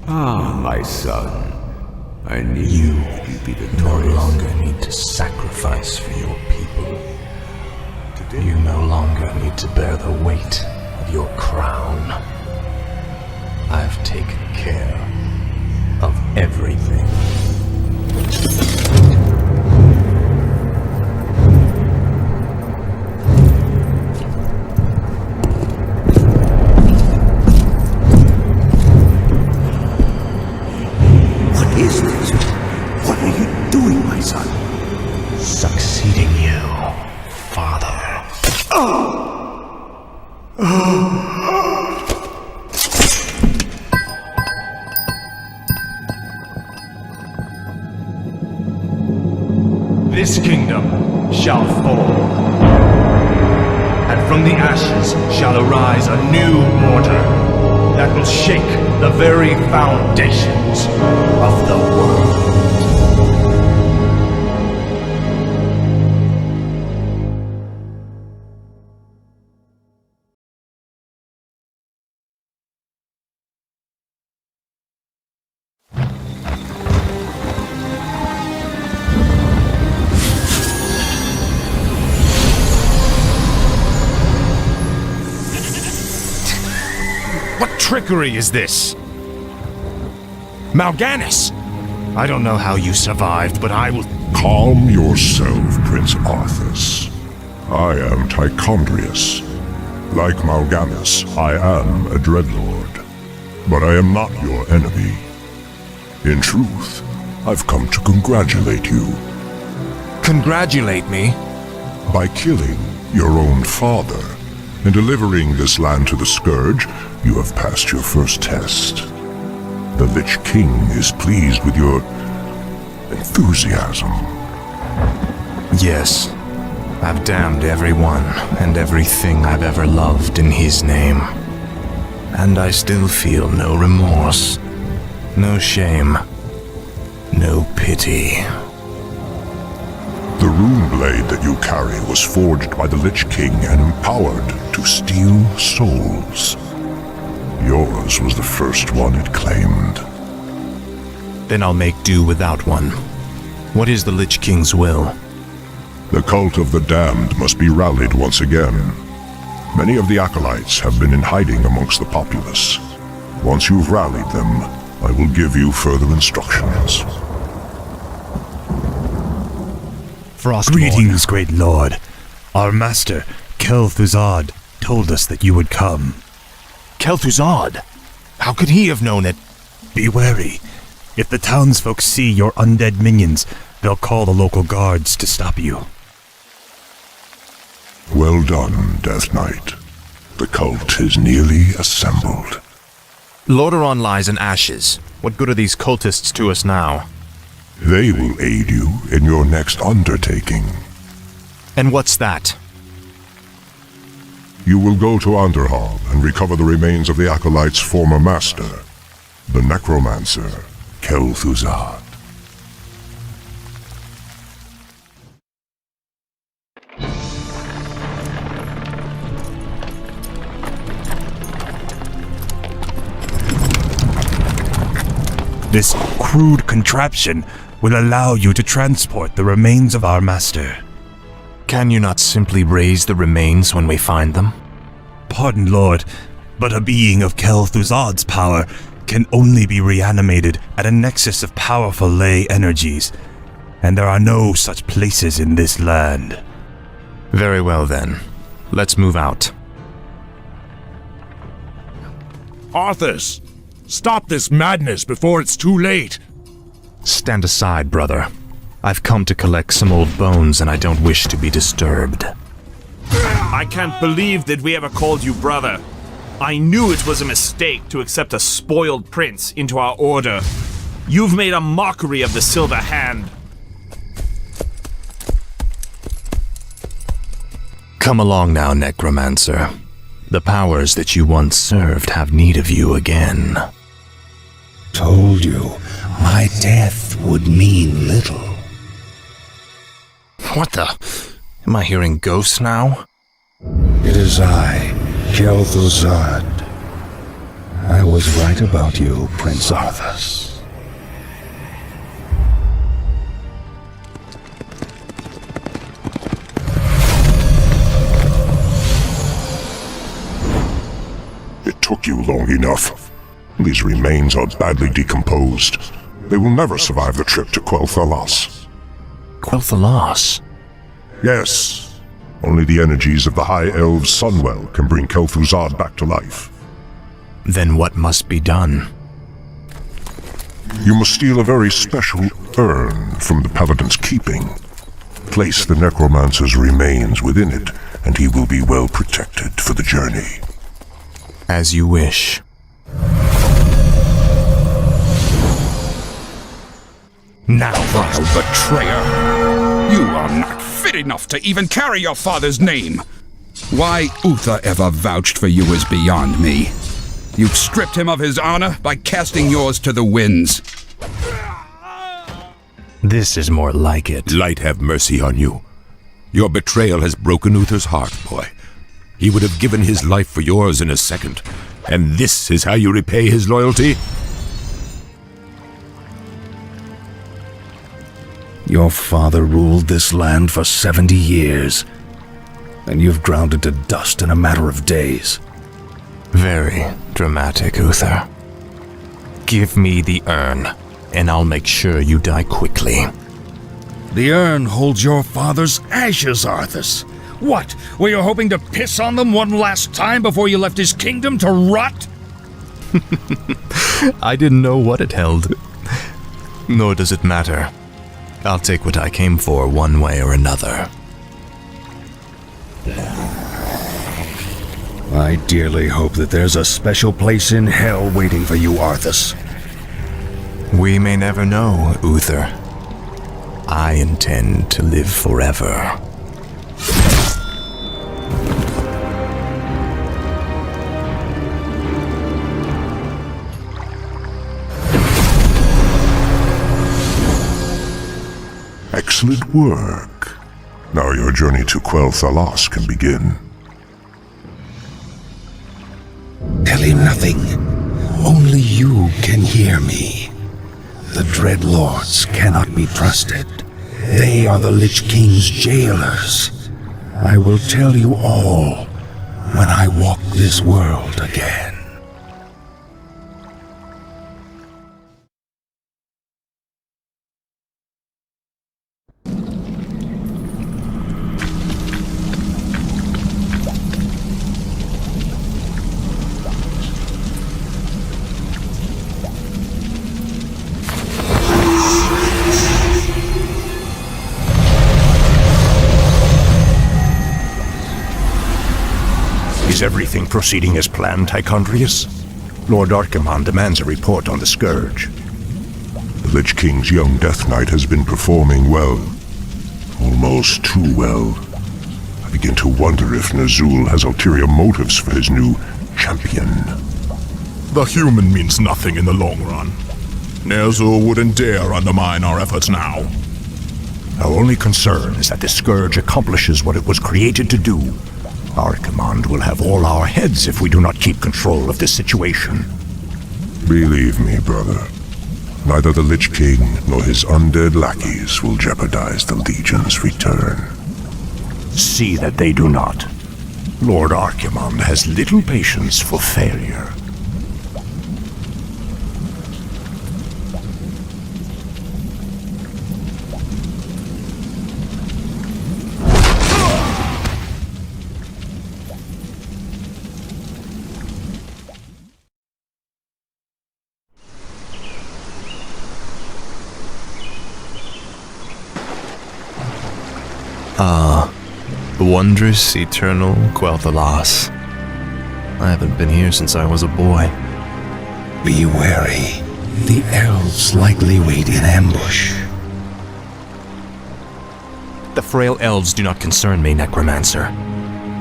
Ah, my son. I knew you'd be victorious. No longer need to sacrifice for your people. You no longer need to bear the weight of your crown. I've taken care of everything. What is this? What are you doing, my son? Succeeding you, father. This kingdom shall fall, and from the ashes shall arise a new order that will shake the very foundations of the world. What trickery is this? Mal'Ganis! I don't know how you survived, but I will... Calm yourself, Prince Arthas. I am Tichondrius. Like Mal'Ganis, I am a Dreadlord. But I am not your enemy. In truth, I've come to congratulate you. Congratulate me? By killing your own father and delivering this land to the Scourge, you have passed your first test. The Lich King is pleased with your enthusiasm. Yes, I've damned everyone and everything I've ever loved in his name. And I still feel no remorse, no shame, no pity. The rune blade that you carry was forged by the Lich King and empowered to steal souls. Yours was the first one it claimed. Then I'll make do without one. What is the Lich King's will? The cult of the damned must be rallied once again. Many of the acolytes have been in hiding amongst the populace. Once you've rallied them, I will give you further instructions. Greetings, great lord. Our master, Kel'Thuzad, told us that you would come. Kel'Thuzad? How could he have known it? Be wary. If the townsfolk see your undead minions, they'll call the local guards to stop you. Well done, Death Knight. The cult is nearly assembled. Lordaeron lies in ashes. What good are these cultists to us now? They will aid you in your next undertaking. And what's that? You will go to Underhall and recover the remains of the Acolyte's former master, the Necromancer, Kel'Thuzad. This crude contraption will allow you to transport the remains of our master. Can you not simply raise the remains when we find them? Pardon, Lord, but a being of Kel'Thuzad's power can only be reanimated at a nexus of powerful ley energies, and there are no such places in this land. Very well then. Let's move out. Arthas! Stop this madness before it's too late! Stand aside, brother. I've come to collect some old bones and I don't wish to be disturbed. I can't believe that we ever called you brother. I knew it was a mistake to accept a spoiled prince into our order. You've made a mockery of the Silver Hand. Come along now, Necromancer. The powers that you once served have need of you again. Told you, my death would mean little. What the? Am I hearing ghosts now? It is I, Kel'Thuzad. I was right about you, Prince Arthas. It took you long enough. These remains are badly decomposed. They will never survive the trip to Quel'Thalas. Quel'Thalas? Yes. Only the energies of the High Elves' Sunwell can bring Kel'Thuzad back to life. Then what must be done? You must steal a very special urn from the Paladin's keeping. Place the Necromancer's remains within it, and he will be well protected for the journey. As you wish. Now, vile betrayer! You are not fit enough to even carry your father's name! Why Uther ever vouched for you is beyond me. You've stripped him of his honor by casting yours to the winds. This is more like it. Light have mercy on you. Your betrayal has broken Uther's heart, boy. He would have given his life for yours in a second. And this is how you repay his loyalty? Your father ruled this land for 70 years, and you've ground it to dust in a matter of days. Very dramatic, Uther. Give me the urn, and I'll make sure you die quickly. The urn holds your father's ashes, Arthas. What, were you hoping to piss on them one last time before you left his kingdom to rot? I didn't know what it held. Nor does it matter. I'll take what I came for one way or another. I dearly hope that there's a special place in hell waiting for you, Arthas. We may never know, Uther. I intend to live forever. Excellent work. Now your journey to Quell Thalas can begin. Tell him nothing. Only you can hear me. The Dread Lords cannot be trusted. They are the Lich King's jailers. I will tell you all when I walk this world again. Is everything proceeding as planned, Tychondrius? Lord Archimonde demands a report on the Scourge. The Lich King's young Death Knight has been performing well. Almost too well. I begin to wonder if Ner'zhul has ulterior motives for his new champion. The human means nothing in the long run. Ner'zhul wouldn't dare undermine our efforts now. Our only concern is that the Scourge accomplishes what it was created to do. Archimonde will have all our heads if we do not keep control of this situation. Believe me, brother. Neither the Lich King nor his undead lackeys will jeopardize the Legion's return. See that they do not. Lord Archimonde has little patience for failure. The wondrous, eternal Quell Thalas. I haven't been here since I was a boy. Be wary. The elves likely wait in ambush. The frail elves do not concern me, Necromancer.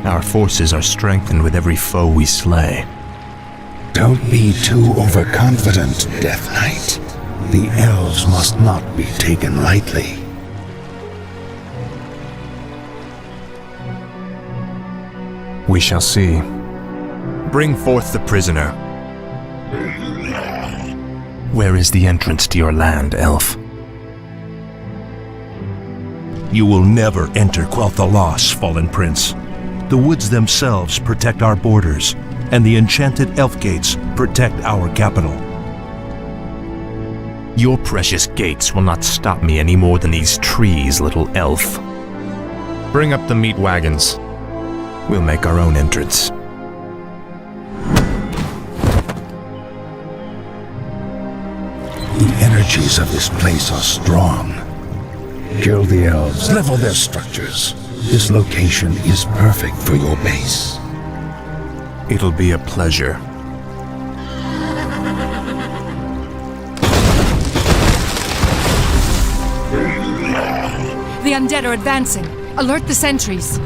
Our forces are strengthened with every foe we slay. Don't be too overconfident, Death Knight. The elves must not be taken lightly. We shall see. Bring forth the prisoner. Where is the entrance to your land, elf? You will never enter Quell Thalas, Fallen Prince. The woods themselves protect our borders, and the enchanted elf gates protect our capital. Your precious gates will not stop me any more than these trees, little elf. Bring up the meat wagons. We'll make our own entrance. The energies of this place are strong. Kill the elves, level their structures. This location is perfect for your base. It'll be a pleasure. The undead are advancing. Alert the sentries.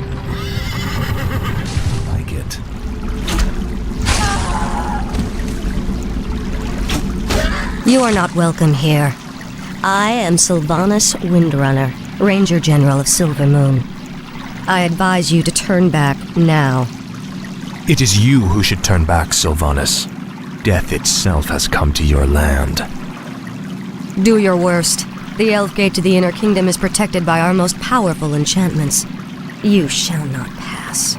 You are not welcome here. I am Sylvanas Windrunner, Ranger General of Silver Moon. I advise you to turn back now. It is you who should turn back, Sylvanas. Death itself has come to your land. Do your worst. The Elf Gate to the Inner Kingdom is protected by our most powerful enchantments. You shall not pass.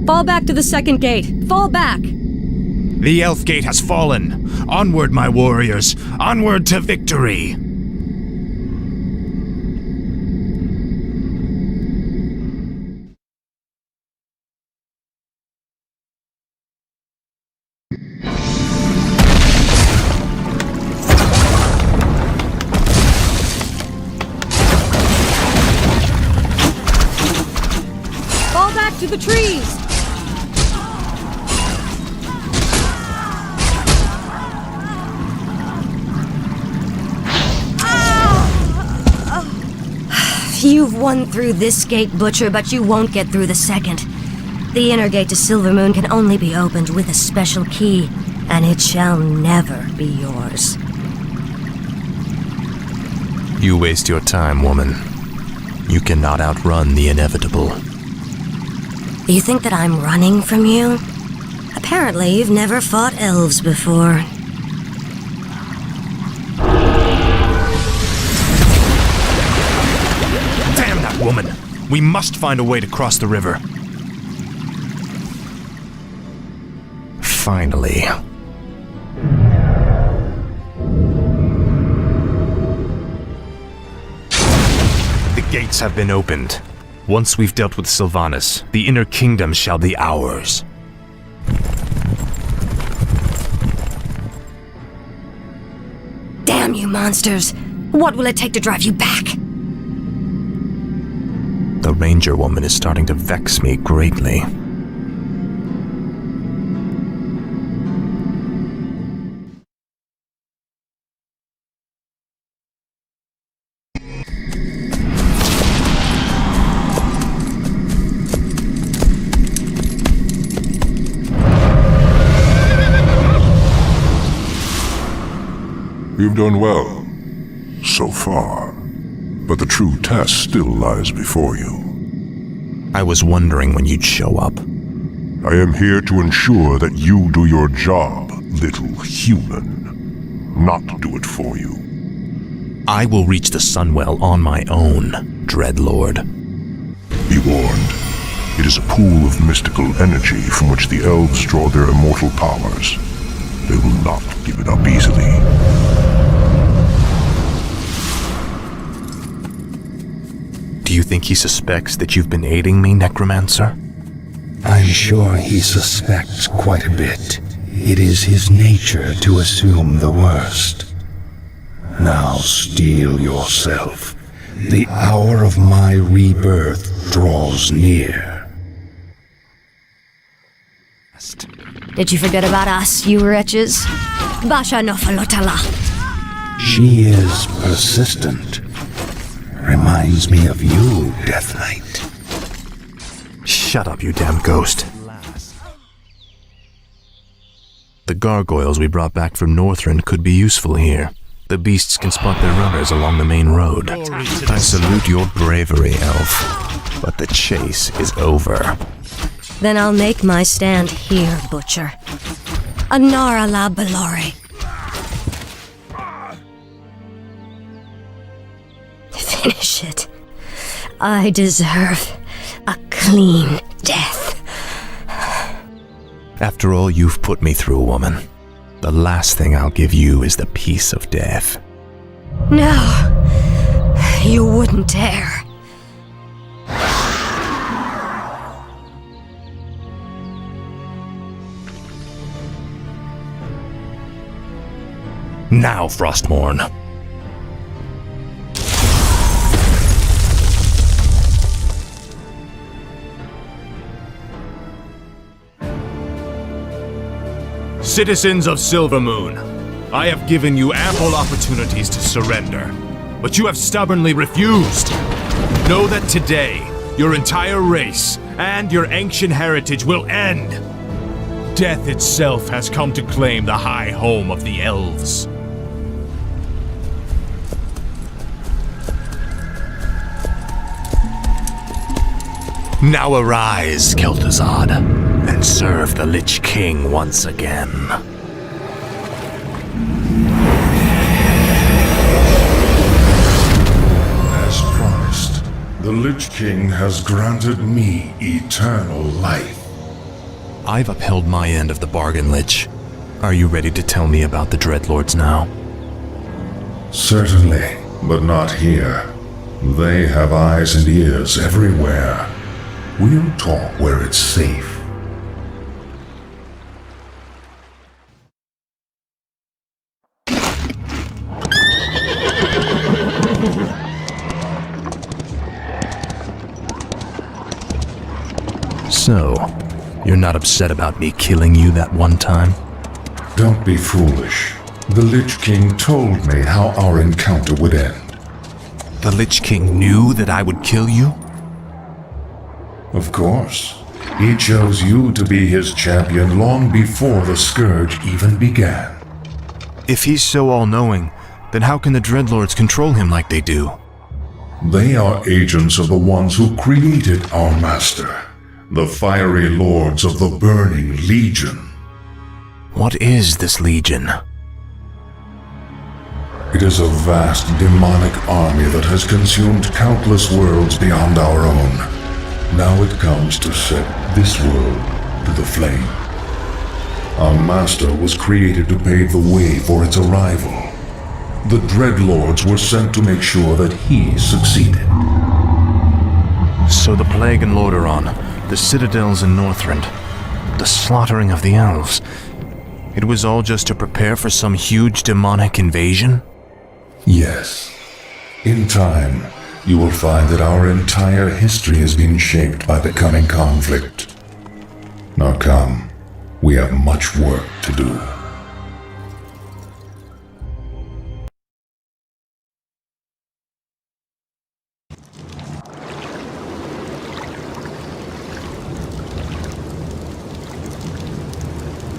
Fall back to the second gate. Fall back! The Elf Gate has fallen. Onward, my warriors. Onward to victory. to the trees! You've won through this gate, Butcher, but you won't get through the second. The inner gate to Silvermoon can only be opened with a special key, and it shall never be yours. You waste your time, woman. You cannot outrun the inevitable. You think that I'm running from you? Apparently, you've never fought elves before. Damn that woman! We must find a way to cross the river. Finally. The gates have been opened. Once we've dealt with Sylvanas, the inner kingdom shall be ours. Damn you monsters! What will it take to drive you back? The ranger woman is starting to vex me greatly. You've done well, so far. But the true test still lies before you. I was wondering when you'd show up. I am here to ensure that you do your job, little human. Not do it for you. I will reach the Sunwell on my own, Dreadlord. Be warned. It is a pool of mystical energy from which the elves draw their immortal powers. They will not give it up easily. Do you think he suspects that you've been aiding me, Necromancer? I'm sure he suspects quite a bit. It is his nature to assume the worst. Now steel yourself. The hour of my rebirth draws near. Did you forget about us, you wretches? Basha Nofalotala. She is persistent. Reminds me of you, Death Knight. Shut up, you damn ghost. The gargoyles we brought back from Northrend could be useful here. The beasts can spot their runners along the main road. I salute your bravery, elf. But the chase is over. Then I'll make my stand here, Butcher. Anara la Belore. Finish it. I deserve a clean death. After all you've put me through, woman, the last thing I'll give you is the peace of death. No, you wouldn't dare. Now, Frostmourne. Citizens of Silvermoon, I have given you ample opportunities to surrender, but you have stubbornly refused. Know that today, your entire race and your ancient heritage will end. Death itself has come to claim the high home of the elves. Now arise, Kel'Thuzad, and serve the Lich King once again. As promised, the Lich King has granted me eternal life. I've upheld my end of the bargain, Lich. Are you ready to tell me about the Dreadlords now? Certainly, but not here. They have eyes and ears everywhere. We'll talk where it's safe. You're not upset about me killing you that one time? Don't be foolish. The Lich King told me how our encounter would end. The Lich King knew that I would kill you? Of course. He chose you to be his champion long before the Scourge even began. If he's so all-knowing, then how can the Dreadlords control him like they do? They are agents of the ones who created our master, the fiery lords of the Burning Legion. What is this Legion? It is a vast demonic army that has consumed countless worlds beyond our own. Now it comes to set this world to the flame. Our master was created to pave the way for its arrival. The Dreadlords were sent to make sure that he succeeded. So the Plague in Lordaeron, the citadels in Northrend, the slaughtering of the elves, it was all just to prepare for some huge demonic invasion? Yes. In time, you will find that our entire history has been shaped by the coming conflict. Now come, we have much work to do.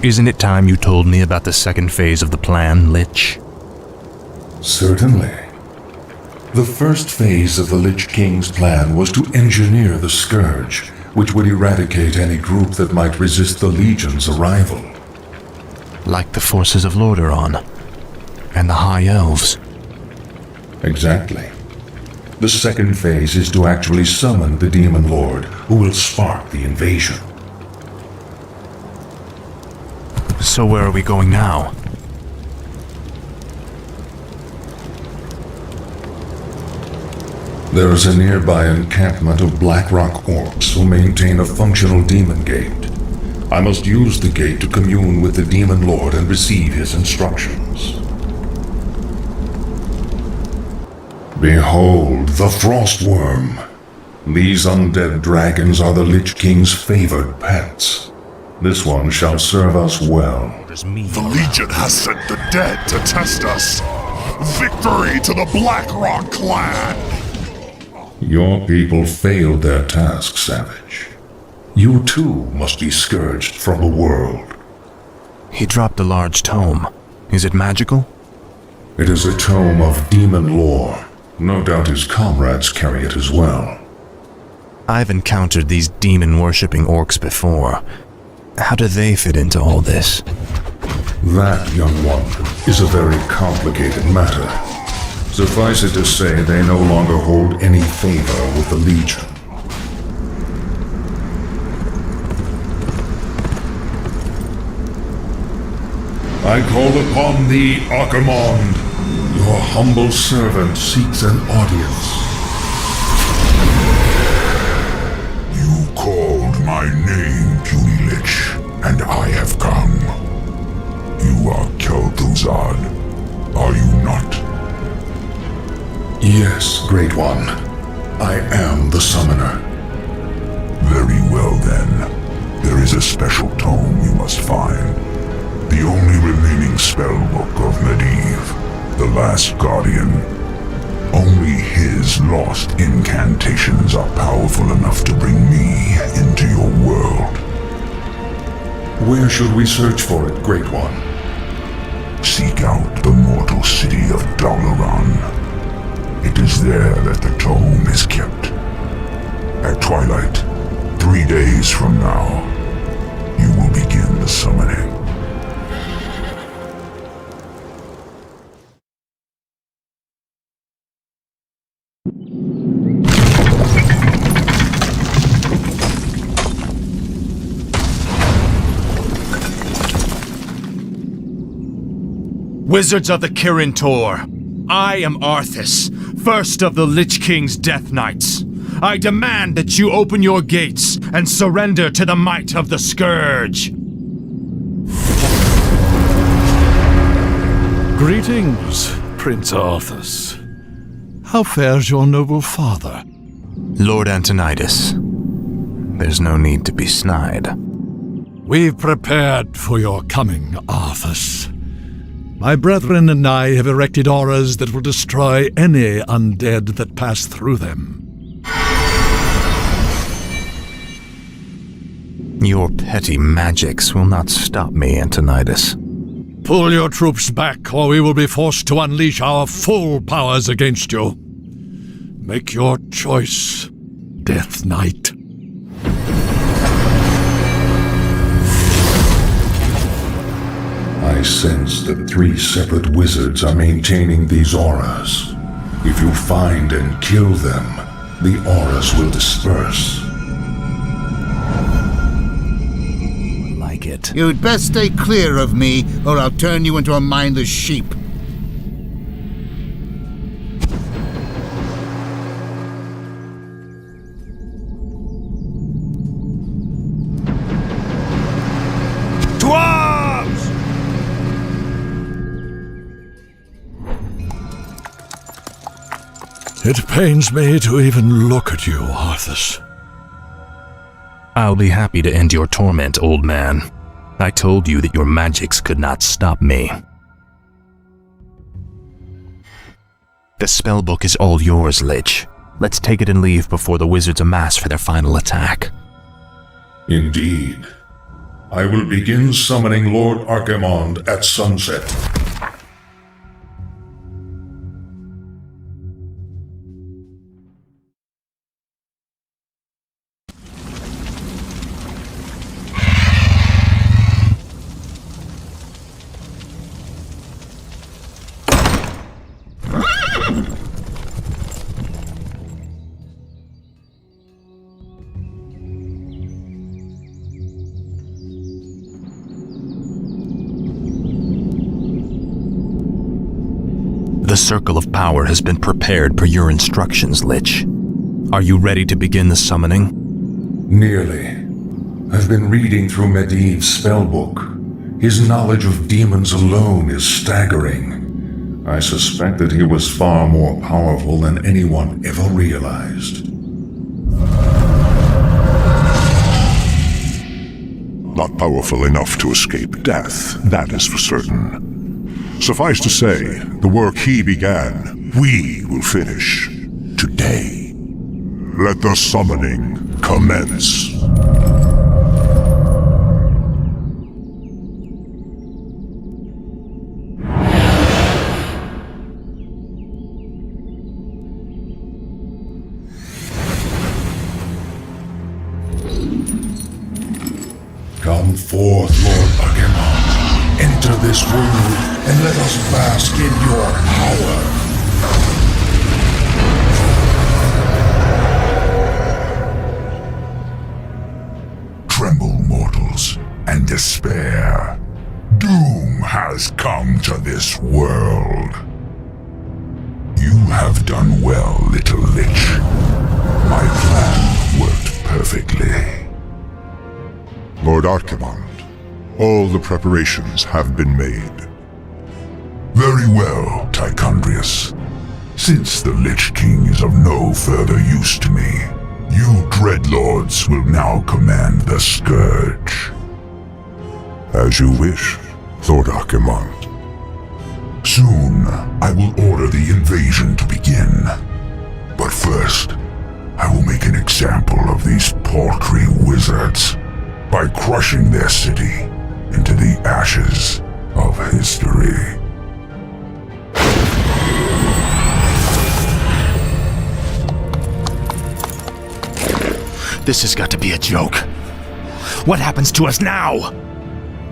Isn't it time you told me about the second phase of the plan, Lich? Certainly. The first phase of the Lich King's plan was to engineer the Scourge, which would eradicate any group that might resist the Legion's arrival. Like the forces of Lordaeron and the High Elves. Exactly. The second phase is to actually summon the Demon Lord, who will spark the invasion. So where are we going now? There is a nearby encampment of Blackrock orcs who maintain a functional demon gate. I must use the gate to commune with the Demon Lord and receive his instructions. Behold the Frostworm. These undead dragons are the Lich King's favored pets. This one shall serve us well. The Legion has sent the dead to test us. Victory to the Blackrock clan! Your people failed their task, Savage. You too must be scourged from the world. He dropped a large tome. Is it magical? It is a tome of demon lore. No doubt his comrades carry it as well. I've encountered these demon-worshipping orcs before. How do they fit into all this? That, young one, is a very complicated matter. Suffice it to say, they no longer hold any favor with the Legion. I call upon thee, Archimonde. Your humble servant seeks an audience. You called my name, puny Lich, and I have come. You are Kel'Thuzad, are you not? Yes, Great One. I am the Summoner. Very well then. There is a special tome you must find. The only remaining spellbook of Medivh, the Last Guardian. Only his lost incantations are powerful enough to bring me into your world. Where should we search for it, Great One? Seek out the mortal city of Dalaran. It is there that the tome is kept. At twilight, 3 days from now, you will begin the summoning. Wizards of the Kirin Tor, I am Arthas, first of the Lich King's Death Knights. I demand that you open your gates and surrender to the might of the Scourge. Greetings, Prince Arthas. How fares your noble father? Lord Antonidas. There's no need to be snide. We've prepared for your coming, Arthas. My brethren and I have erected auras that will destroy any undead that pass through them. Your petty magics will not stop me, Antonidas. Pull your troops back, or we will be forced to unleash our full powers against you. Make your choice, Death Knight. I sense that 3 separate wizards are maintaining these auras. If you find and kill them, the auras will disperse. Like it. You'd best stay clear of me, or I'll turn you into a mindless sheep. To arms! It pains me to even look at you, Arthas. I'll be happy to end your torment, old man. I told you that your magics could not stop me. The spellbook is all yours, Lich. Let's take it and leave before the wizards amass for their final attack. Indeed. I will begin summoning Lord Archimonde at sunset. The Circle of Power has been prepared per your instructions, Lich. Are you ready to begin the summoning? Nearly. I've been reading through Medivh's spellbook. His knowledge of demons alone is staggering. I suspect that he was far more powerful than anyone ever realized. Not powerful enough to escape death, that is for certain. Suffice to say, the work he began, we will finish today. Let the summoning commence. Come forth, Lord Archimonde. Enter this world, and let us bask in your power. Tremble, mortals, and despair. Doom has come to this world. You have done well, little Lich. My plan worked perfectly. Lord Archimonde, all the preparations have been made. Very well, Tichondrius. Since the Lich King is of no further use to me, you Dreadlords will now command the Scourge. As you wish, Lord Archimonde. Soon, I will order the invasion to begin. But first, I will make an example of these paltry wizards by crushing their city into the ashes of history. This has got to be a joke. What happens to us now?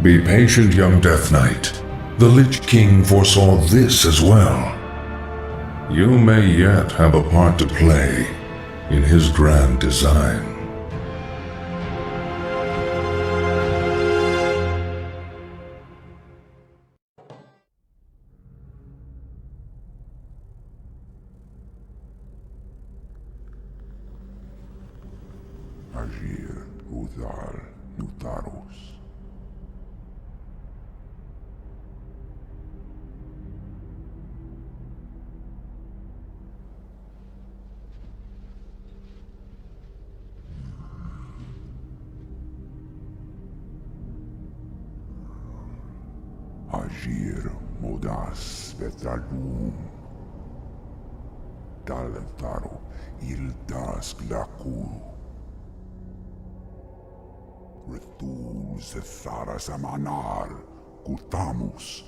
Be patient, young Death Knight. The Lich King foresaw this as well. You may yet have a part to play in his grand design. Agir, Udal, Lutarus. Agir modas vetalum. Talentaro ildas glaku. Retul zetharas amanar kutamus.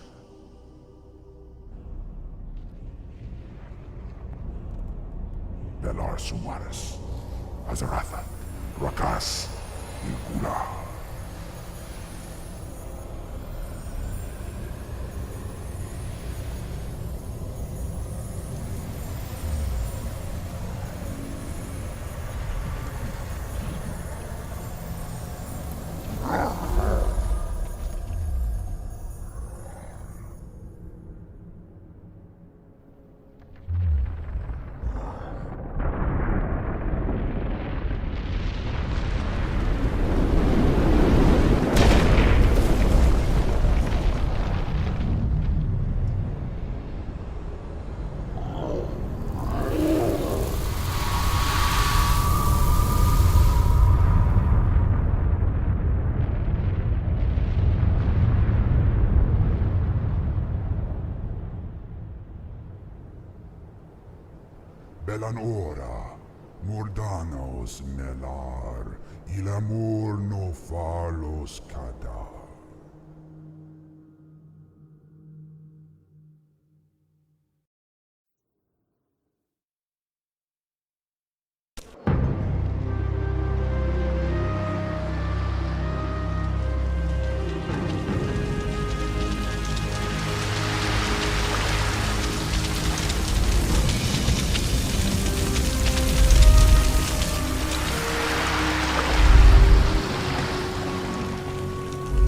Velar sumaris. Azaratha. Rakas. Ilkula. Belan ora, mordanos melar, il amor no falos cadar.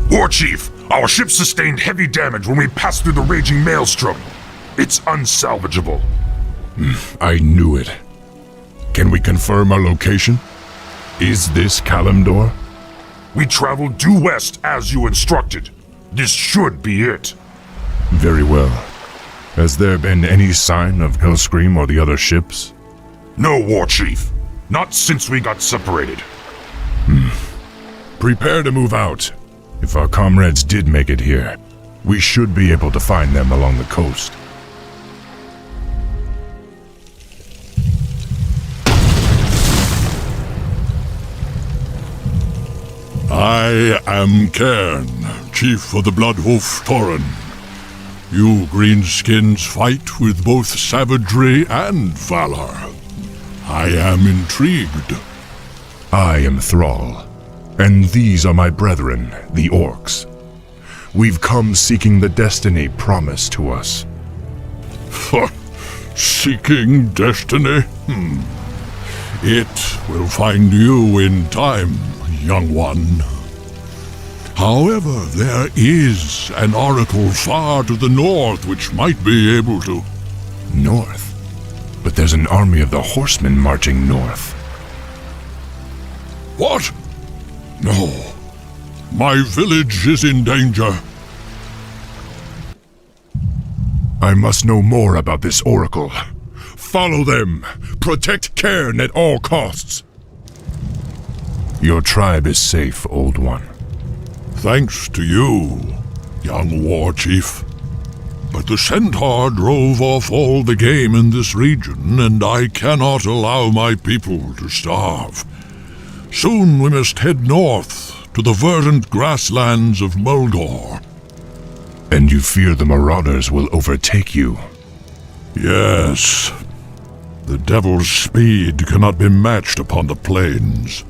War Chief, our ship sustained heavy damage when we passed through the raging maelstrom. It's unsalvageable. I knew it. Can we confirm our location? Is this Kalimdor? We traveled due west as you instructed. This should be it. Very well. Has there been any sign of Hellscream or the other ships? No, War Chief. Not since we got separated. Prepare to move out. If our comrades did make it here, we should be able to find them along the coast. I am Cairn, Chief of the Bloodhoof Tauren. You greenskins fight with both savagery and valor. I am intrigued. I am Thrall. And these are my brethren, the Orcs. We've come seeking the destiny promised to us. Seeking destiny? It will find you in time, young one. However, there is an oracle far to the north which might be able to... North? But there's an army of the horsemen marching north. What? No. My village is in danger. I must know more about this oracle. Follow them. Protect Cairn at all costs. Your tribe is safe, Old One. Thanks to you, young war chief. But the centaur drove off all the game in this region, and I cannot allow my people to starve. Soon we must head north to the verdant grasslands of Mulgore. And you fear the marauders will overtake you? Yes. The devil's speed cannot be matched upon the plains.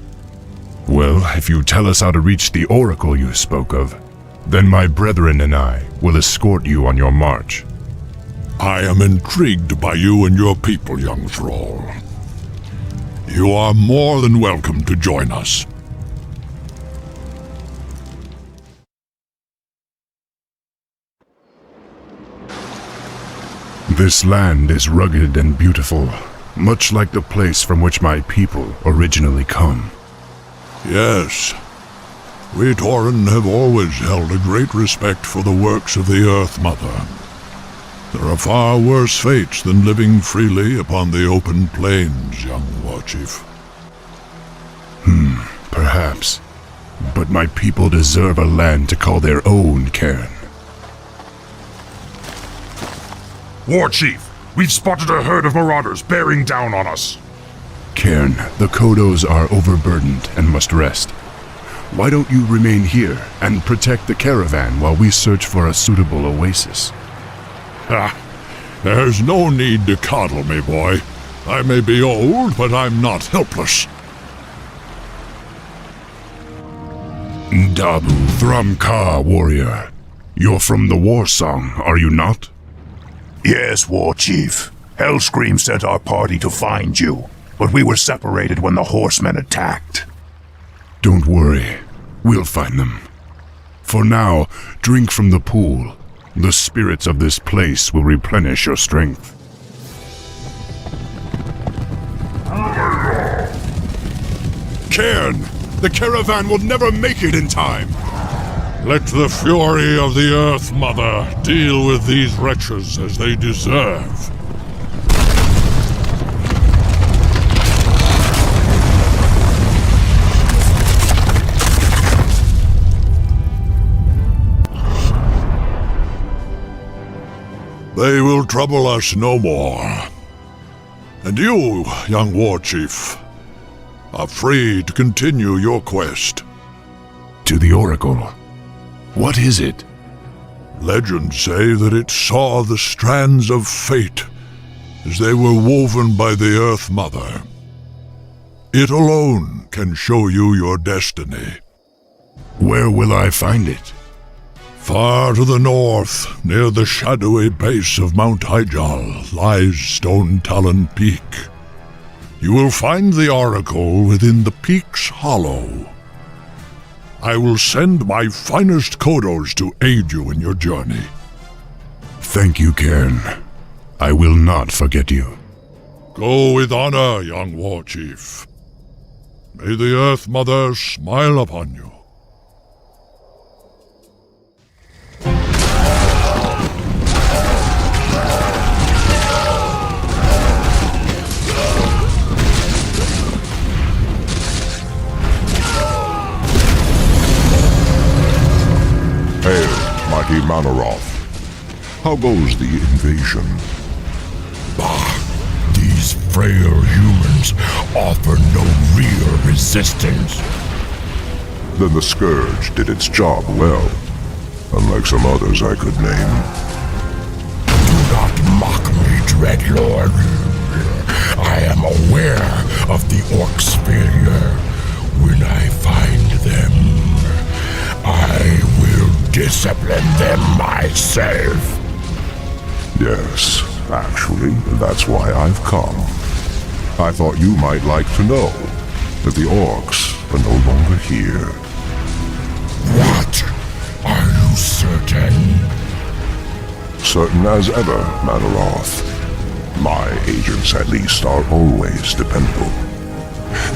Well, if you tell us how to reach the oracle you spoke of, then my brethren and I will escort you on your march. I am intrigued by you and your people, young thrall. You are more than welcome to join us. This land is rugged and beautiful, much like the place from which my people originally come. Yes. We Tauren have always held a great respect for the works of the Earth Mother. There are far worse fates than living freely upon the open plains, young Warchief. Perhaps. But my people deserve a land to call their own, Cairn. War Chief, we've spotted a herd of marauders bearing down on us. Cairn, the Kodos are overburdened and must rest. Why don't you remain here and protect the caravan while we search for a suitable oasis? There's no need to coddle me, boy. I may be old, but I'm not helpless. Dabu Thramka, warrior. You're from the war song, are you not? Yes, War Chief. Hellscream sent our party to find you, but we were separated when the horsemen attacked. Don't worry, we'll find them. For now, drink from the pool. The spirits of this place will replenish your strength. Cairn, the caravan will never make it in time. Let the fury of the Earth Mother deal with these wretches as they deserve. They will trouble us no more. And you, young war chief, are free to continue your quest. To the Oracle. What is it? Legends say that it saw the strands of fate as they were woven by the Earth Mother. It alone can show you your destiny. Where will I find it? Far to the north, near the shadowy base of Mount Hyjal, lies Stone Talon Peak. You will find the Oracle within the peak's hollow. I will send my finest Kodos to aid you in your journey. Thank you, Cairn. I will not forget you. Go with honor, young war chief. May the Earth Mother smile upon you. Hail, mighty Manaroth. How goes the invasion? Bah! These frail humans offer no real resistance. Then the Scourge did its job well, unlike some others I could name. Do not mock me, Dreadlord. I am aware of the Orcs' failure. When I find them, I will discipline them myself. Yes, actually, that's why I've come. I thought you might like to know that the Orcs are no longer here. What? Are you certain? Certain as ever, Manaroth. My agents, at least, are always dependable.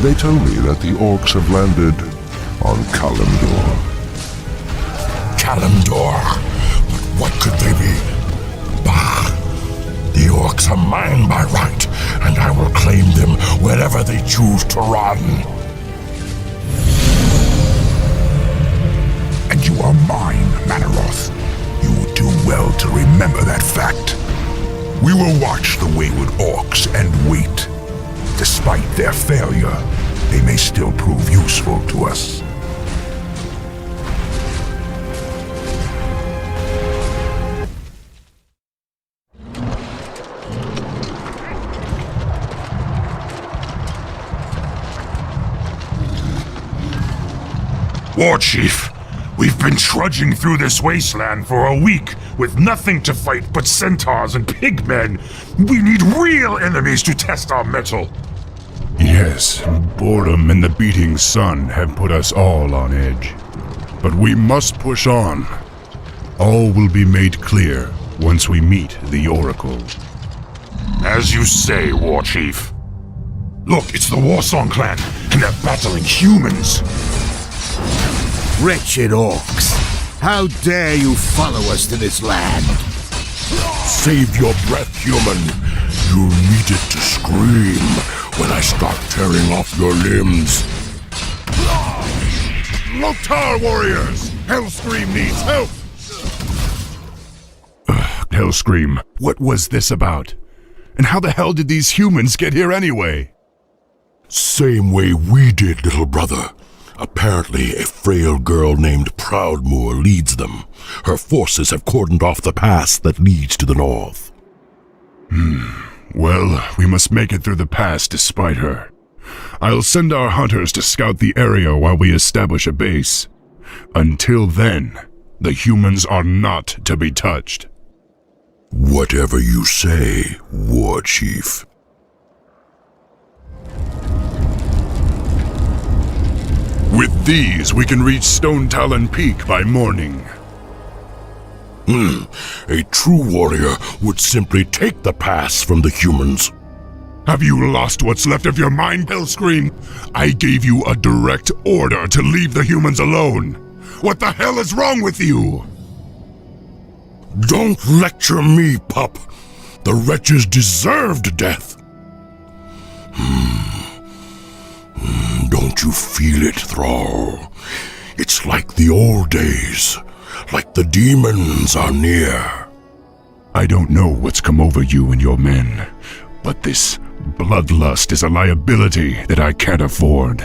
They tell me that the Orcs have landed on Kalimdor. Kalimdor? But what could they be? Bah! The Orcs are mine by right, and I will claim them wherever they choose to run. And you are mine, Manaroth. You will do well to remember that fact. We will watch the wayward Orcs and wait. Despite their failure, they may still prove useful to us. War Chief, we've been trudging through this wasteland for a week with nothing to fight but centaurs and pigmen. We need real enemies to test our mettle. Yes, boredom and the beating sun have put us all on edge. But we must push on. All will be made clear once we meet the Oracle. As you say, War Chief. Look, it's the Warsong clan, and they're battling humans. Wretched Orcs, how dare you follow us to this land? Save your breath, human. You'll need it to scream when I start tearing off your limbs. Loktar warriors! Hellscream needs help! Hellscream, what was this about? And how the hell did these humans get here anyway? Same way we did, little brother. Apparently, a frail girl named Proudmoore leads them. Her forces have cordoned off the pass that leads to the north. Well, we must make it through the pass despite her. I'll send our hunters to scout the area while we establish a base. Until then, the humans are not to be touched. Whatever you say, War Chief. With these, we can reach Stone Talon Peak by morning. A true warrior would simply take the pass from the humans. Have you lost what's left of your mind, Hellscream? I gave you a direct order to leave the humans alone. What the hell is wrong with you? Don't lecture me, pup. The wretches deserved death. Don't you feel it, Thrall? It's like the old days, like the demons are near. I don't know what's come over you and your men, but this bloodlust is a liability that I can't afford.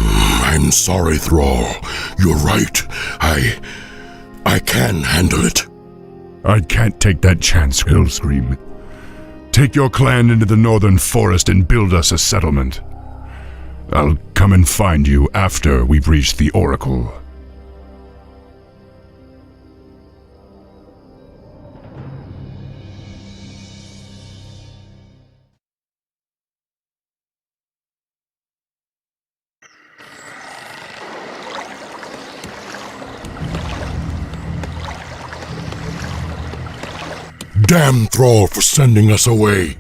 I'm sorry, Thrall. You're right. I can handle it. I can't take that chance, Hellscream. Take your clan into the northern forest and build us a settlement. I'll come and find you after we've reached the Oracle. Damn Thrall for sending us away.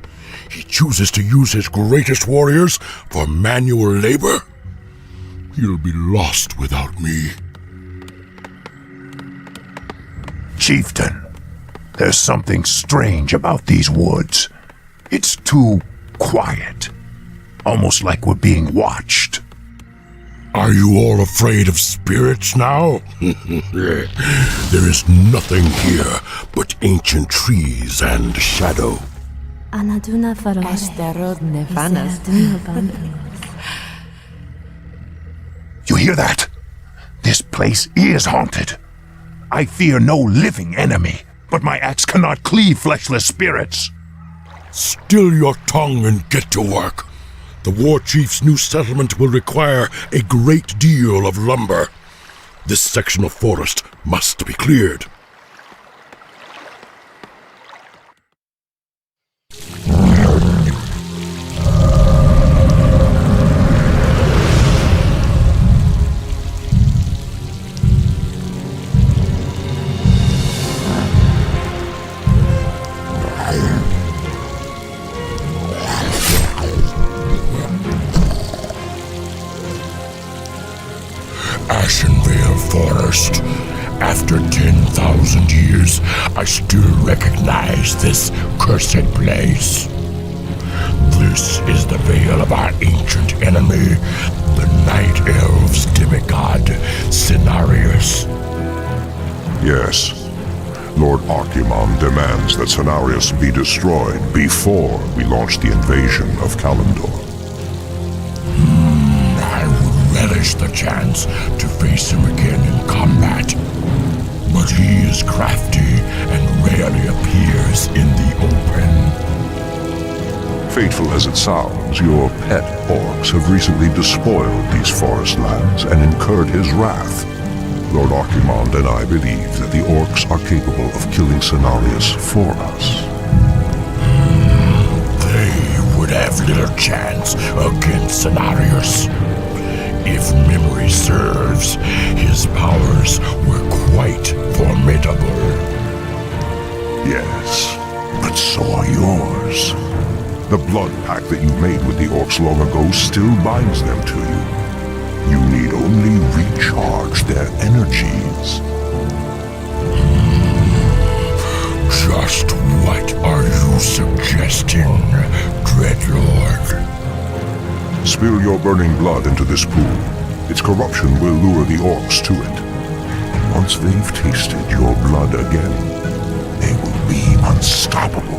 He chooses to use his greatest warriors for manual labor. He'll be lost without me. Chieftain, there's something strange about these woods. It's too quiet. Almost like we're being watched. Are you all afraid of spirits now? There is nothing here but ancient trees and shadow. You hear that? This place is haunted. I fear no living enemy, but my axe cannot cleave fleshless spirits. Still your tongue and get to work. The War Chief's new settlement will require a great deal of lumber. This section of forest must be cleared. Ashenvale Forest. After 10,000 years, I still recognize this cursed place. This is the veil of our ancient enemy, the Night Elves' demigod, Cenarius. Yes. Lord Archimon demands that Cenarius be destroyed before we launch the invasion of Kalimdor. I would relish the chance to face him again in combat. But he is crafty and rarely appears in the open. Fateful as it sounds, your pet orcs have recently despoiled these forest lands and incurred his wrath. Lord Archimon and I believe that the orcs are capable of killing Cenarius for us. They would have little chance against Cenarius. If memory serves, his powers were quite formidable. Yes, but so are yours. The blood pact that you made with the orcs long ago still binds them to you. You need only recharge their energies. Just what are you suggesting, Dreadlord? Spill your burning blood into this pool. Its corruption will lure the orcs to it. Once they've tasted your blood again, they will be unstoppable.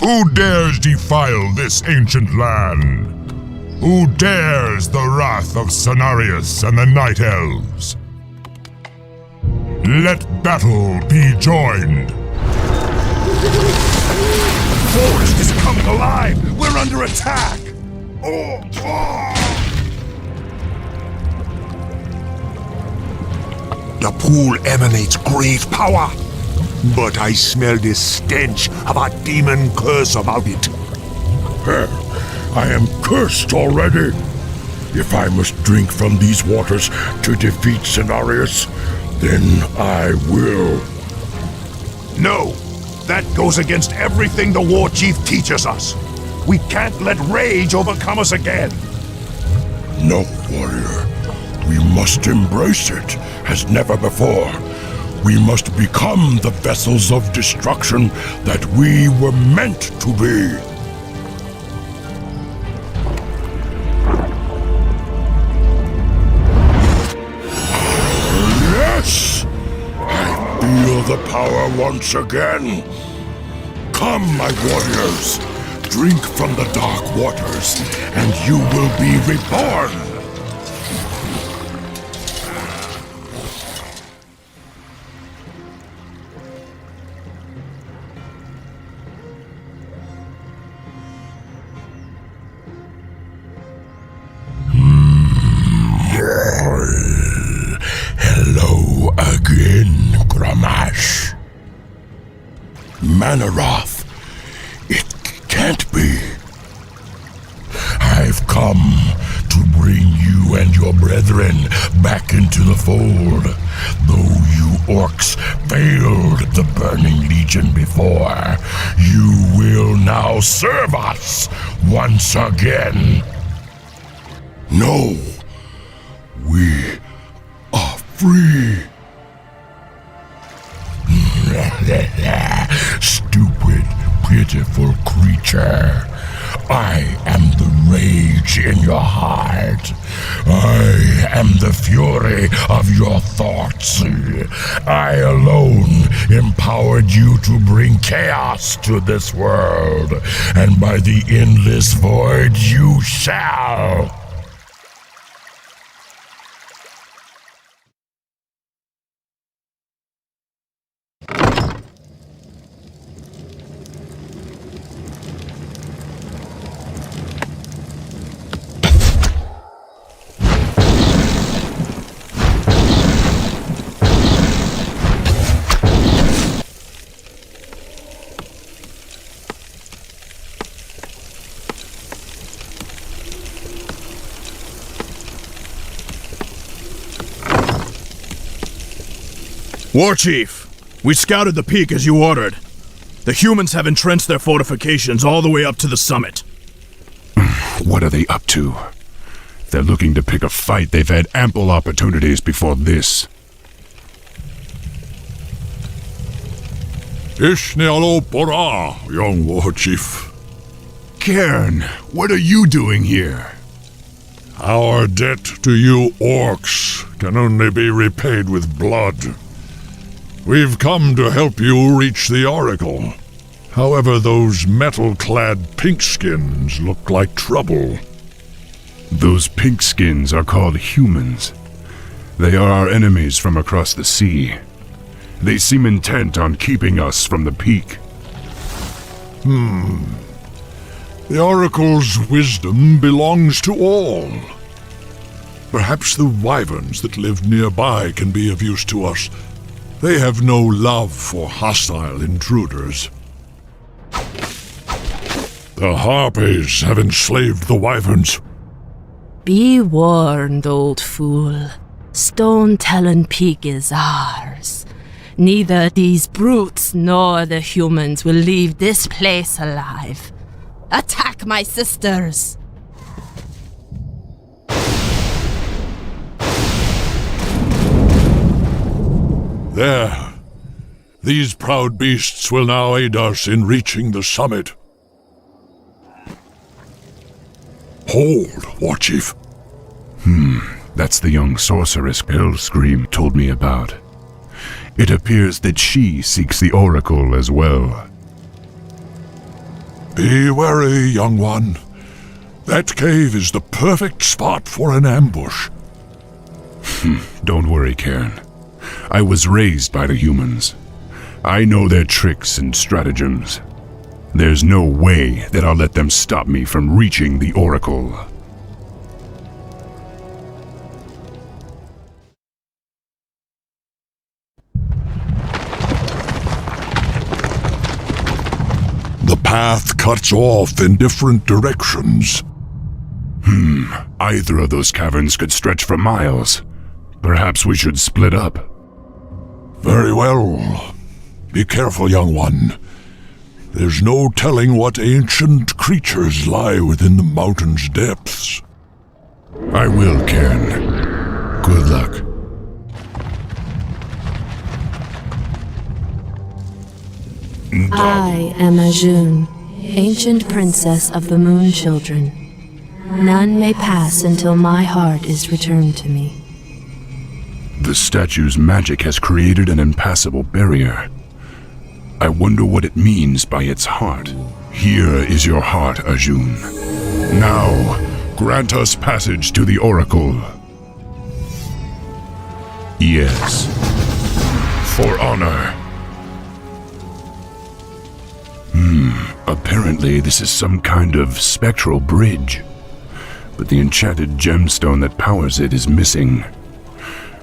Who dares defile this ancient land? Who dares the wrath of Cenarius and the Night Elves? Let battle be joined. The forest is coming alive! We're under attack! The pool emanates great power, but I smell this stench of a demon curse about it. I am cursed already. If I must drink from these waters to defeat Cenarius, then I will. No, that goes against everything the war chief teaches us. We can't let rage overcome us again. No, warrior. We must embrace it as never before. We must become the vessels of destruction that we were meant to be. Yes! I feel the power once again. Come, my warriors. Drink from the dark waters, and you will be reborn. Hello again, Gramash. Manaroth, it can't be. I've come to bring you and your brethren back into the fold. Though you orcs failed the Burning Legion before, you will now serve us once again. No, we are free. Stupid, pitiful creature. I am the rage in your heart. I am the fury of your thoughts. I alone empowered you to bring chaos to this world, and by the endless void you shall. War Chief, we scouted the peak as you ordered. The humans have entrenched their fortifications all the way up to the summit. What are they up to? If they're looking to pick a fight, they've had ample opportunities before this. Ishnealo Pora, young war chief. Cairn, what are you doing here? Our debt to you orcs can only be repaid with blood. We've come to help you reach the Oracle. However, those metal-clad pinkskins look like trouble. Those pinkskins are called humans. They are our enemies from across the sea. They seem intent on keeping us from the peak. The Oracle's wisdom belongs to all. Perhaps the wyverns that live nearby can be of use to us. They have no love for hostile intruders. The harpies have enslaved the wyverns. Be warned, old fool. Stone Talon Peak is ours. Neither these brutes nor the humans will leave this place alive. Attack my sisters! There. These proud beasts will now aid us in reaching the summit. Hold, Warchief. That's the young sorceress Hellscream told me about. It appears that she seeks the Oracle as well. Be wary, young one. That cave is the perfect spot for an ambush. Don't worry, Cairn. I was raised by the humans. I know their tricks and stratagems. There's no way that I'll let them stop me from reaching the Oracle. The path cuts off in different directions. Either of those caverns could stretch for miles. Perhaps we should split up. Very well. Be careful, young one. There's no telling what ancient creatures lie within the mountain's depths. I will, Cairn. Good luck. I am Ajun, ancient princess of the Moon Children. None may pass until my heart is returned to me. The statue's magic has created an impassable barrier. I wonder what it means by its heart. Here is your heart, Ajun. Now, grant us passage to the Oracle. Yes. For honor. Apparently this is some kind of spectral bridge. But the enchanted gemstone that powers it is missing.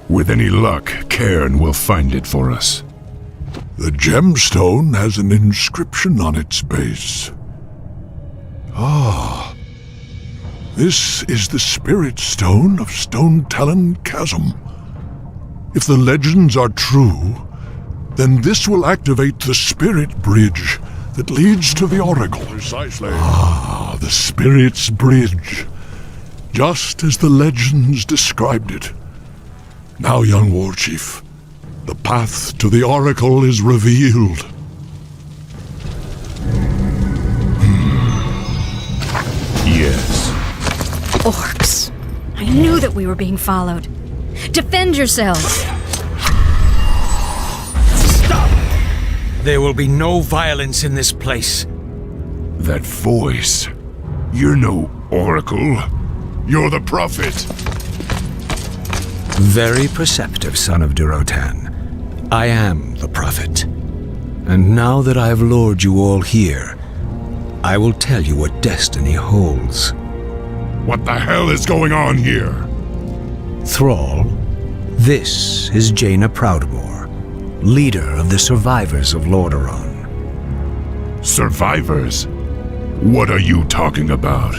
With any luck, Cairn will find it for us. The gemstone has an inscription on its base. This is the spirit stone of Stone Talon Chasm. If the legends are true, then this will activate the spirit bridge that leads to the Oracle. Precisely. The Spirit's Bridge. Just as the legends described it. Now, young Warchief, the path to the Oracle is revealed. Yes. Orcs. I knew that we were being followed. Defend yourselves! There will be no violence in this place. That voice. You're no Oracle. You're the Prophet. Very perceptive, son of Durotan. I am the Prophet. And now that I have lured you all here, I will tell you what destiny holds. What the hell is going on here? Thrall, this is Jaina Proudmoore, leader of the survivors of Lordaeron. Survivors? What are you talking about?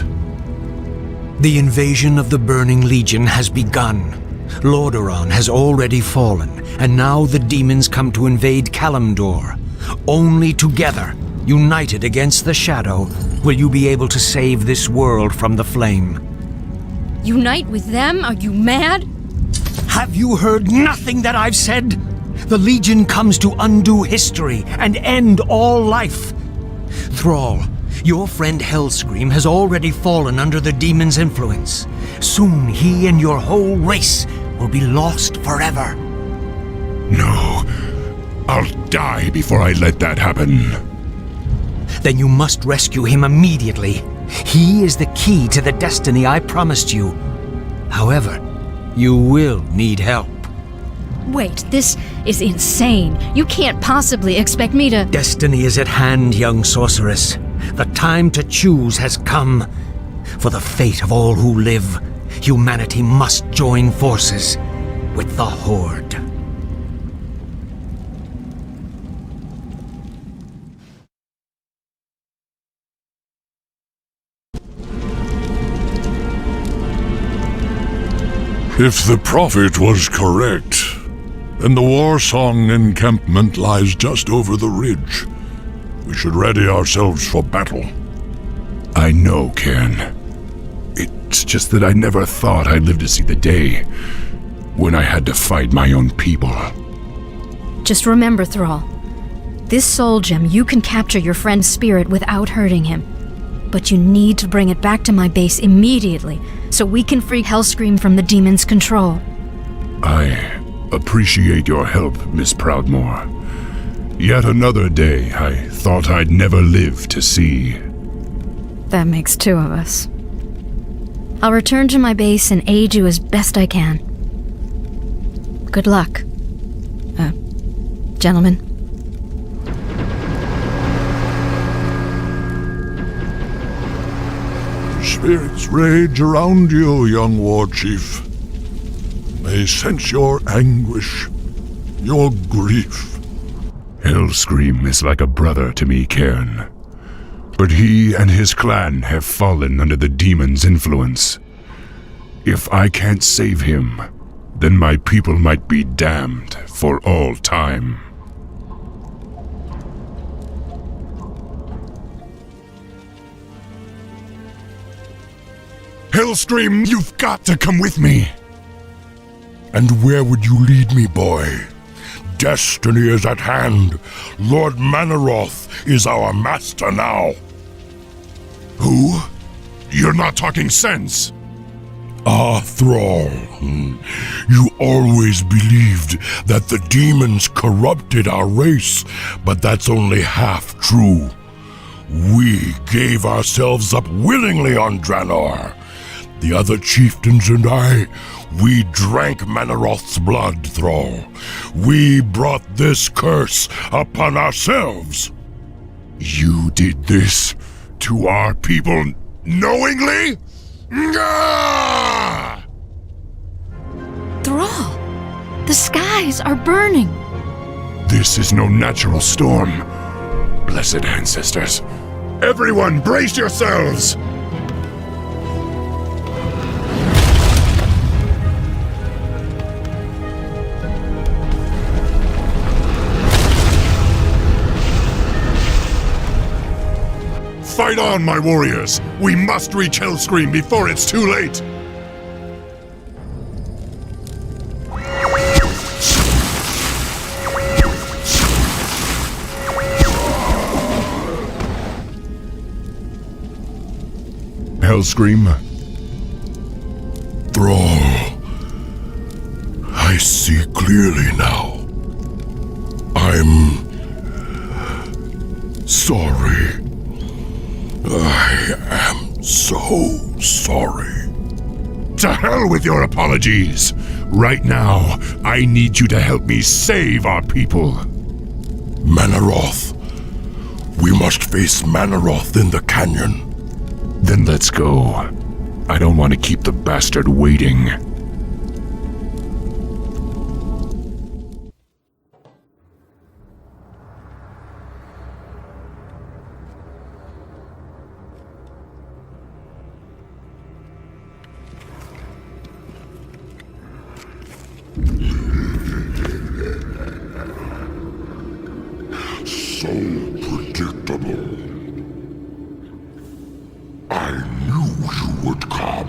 The invasion of the Burning Legion has begun. Lordaeron has already fallen, and now the demons come to invade Kalimdor. Only together, united against the Shadow, will you be able to save this world from the flame. Unite with them? Are you mad? Have you heard nothing that I've said? The Legion comes to undo history and end all life. Thrall, your friend Hellscream has already fallen under the demon's influence. Soon he and your whole race will be lost forever. No. I'll die before I let that happen. Then you must rescue him immediately. He is the key to the destiny I promised you. However, you will need help. Wait, this is insane. You can't possibly expect me to— Destiny is at hand, young sorceress. The time to choose has come. For the fate of all who live, humanity must join forces with the Horde. If the prophet was correct, then the Warsong encampment lies just over the ridge. We should ready ourselves for battle. I know, Cairn. It's just that I never thought I'd live to see the day when I had to fight my own people. Just remember, Thrall. This soul gem, you can capture your friend's spirit without hurting him. But you need to bring it back to my base immediately, so we can free Hellscream from the demon's control. I appreciate your help, Miss Proudmoore. Yet another day I thought I'd never live to see. That makes two of us. I'll return to my base and aid you as best I can. Good luck. Gentlemen. Spirits rage around you, young war chief. They sense your anguish, your grief. Hellscream is like a brother to me, Cairn. But he and his clan have fallen under the demon's influence. If I can't save him, then my people might be damned for all time. Hellscream, you've got to come with me. And where would you lead me, boy? Destiny is at hand. Lord Manaroth is our master now. Who? You're not talking sense. Ah, Thrall. You always believed that the demons corrupted our race, but that's only half true. We gave ourselves up willingly on Draenor. The other chieftains and I, we drank Manaroth's blood, Thrall. We brought this curse upon ourselves. You did this to our people knowingly? Thrall! The skies are burning! This is no natural storm. Blessed ancestors. Everyone, brace yourselves! Fight on, my warriors! We must reach Hellscream before it's too late! Hellscream? Thrall, I see clearly now. I'm sorry. I am so sorry. To hell with your apologies! Right now, I need you to help me save our people. Manaroth. We must face Manaroth in the canyon. Then let's go. I don't want to keep the bastard waiting. So predictable. I knew you would come.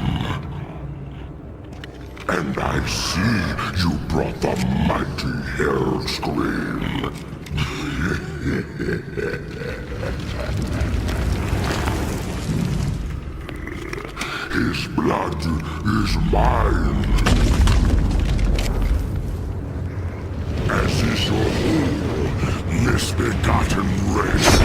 And I see you brought the mighty Hellscream. His blood is mine. As is your whole misbegotten race.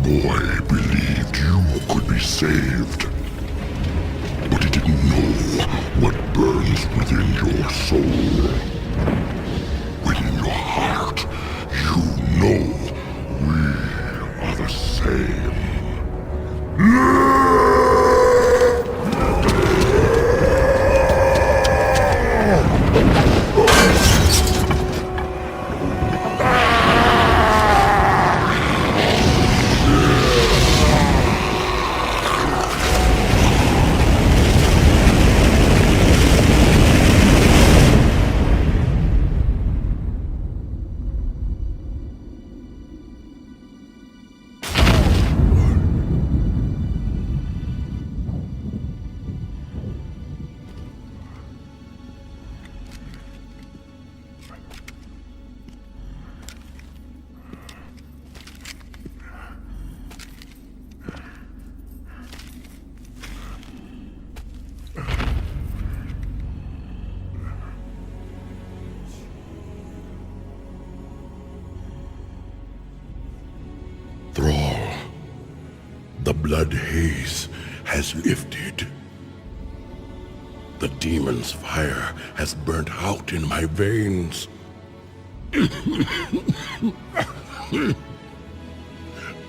boy believed you could be saved. But he didn't know what burns within your soul. Within your heart, you know we are the same. Thrall, the blood haze has lifted. The demon's fire has burnt out in my veins.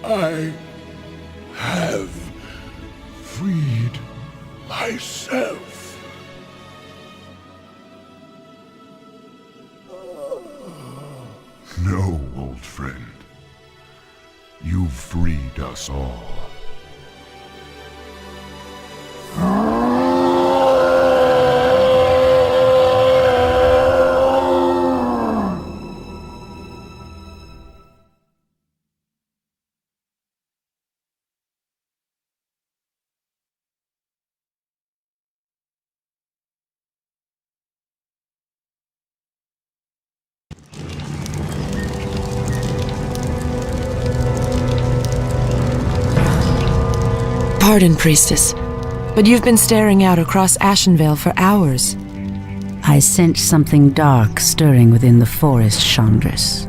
I have freed myself. No, old friend. You've freed us all. Pardon, priestess, but you've been staring out across Ashenvale for hours. I sense something dark stirring within the forest, Chandris.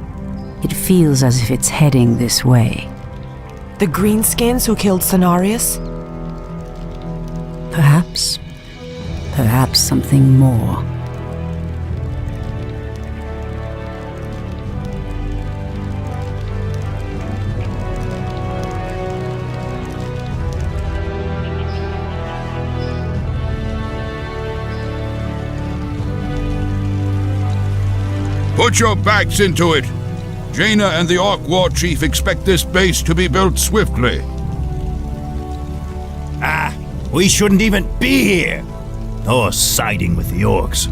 It feels as if it's heading this way. The greenskins who killed Cenarius? Perhaps. Perhaps something more. Put your backs into it! Jaina and the Orc War Chief expect this base to be built swiftly. We shouldn't even be here! Or siding with the Orcs.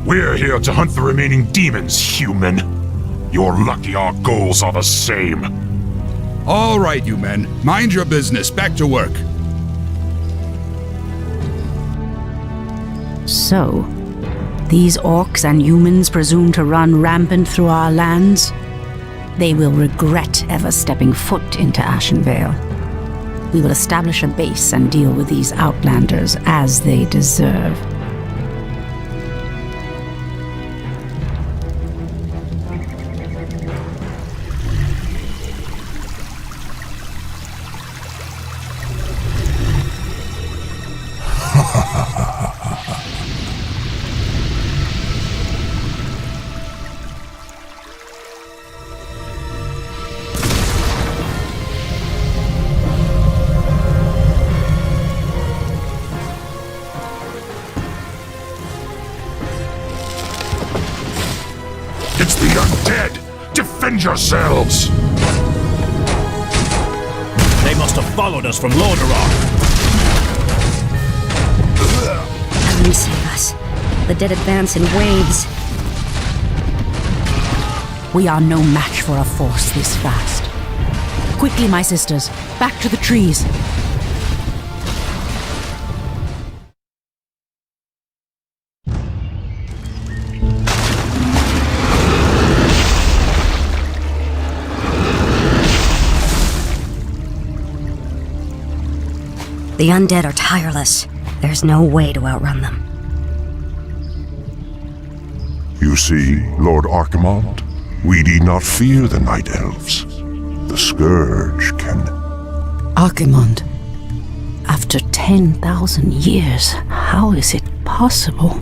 We're here to hunt the remaining demons, human. You're lucky our goals are the same. All right, you men. Mind your business. Back to work. So, these orcs and humans presume to run rampant through our lands? They will regret ever stepping foot into Ashenvale. We will establish a base and deal with these outlanders as they deserve. It's the undead! Defend yourselves! They must have followed us from Lordaeron. Come save us. The dead advance in waves. We are no match for a force this fast. Quickly, my sisters, back to the trees. The undead are tireless. There's no way to outrun them. You see, Lord Archimald, we need not fear the Night Elves. The Scourge can... Archimond, after 10,000 years, how is it possible?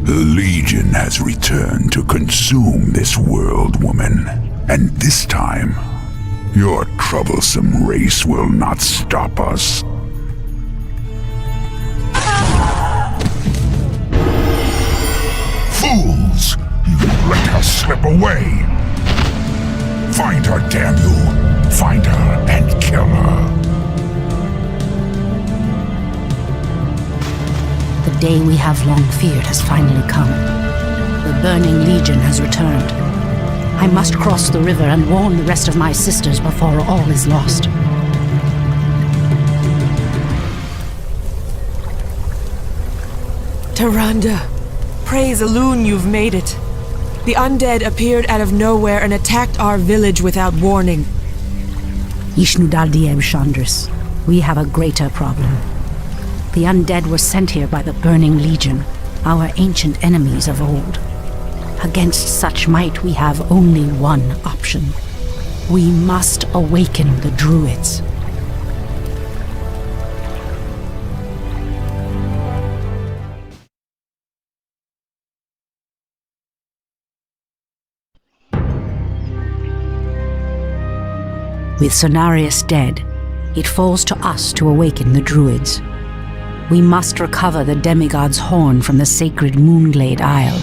The Legion has returned to consume this world, woman. And this time, your troublesome race will not stop us. Fools! You let her slip away! Find her, damn you! Find her and kill her! The day we have long feared has finally come. The Burning Legion has returned. I must cross the river and warn the rest of my sisters before all is lost. Tyrande, praise Elune you've made it. The undead appeared out of nowhere and attacked our village without warning. Ishnudaldieb Chandris, we have a greater problem. The undead were sent here by the Burning Legion, our ancient enemies of old. Against such might, we have only one option. We must awaken the druids. With Cenarius dead, it falls to us to awaken the druids. We must recover the demigod's horn from the sacred Moonglade Isle.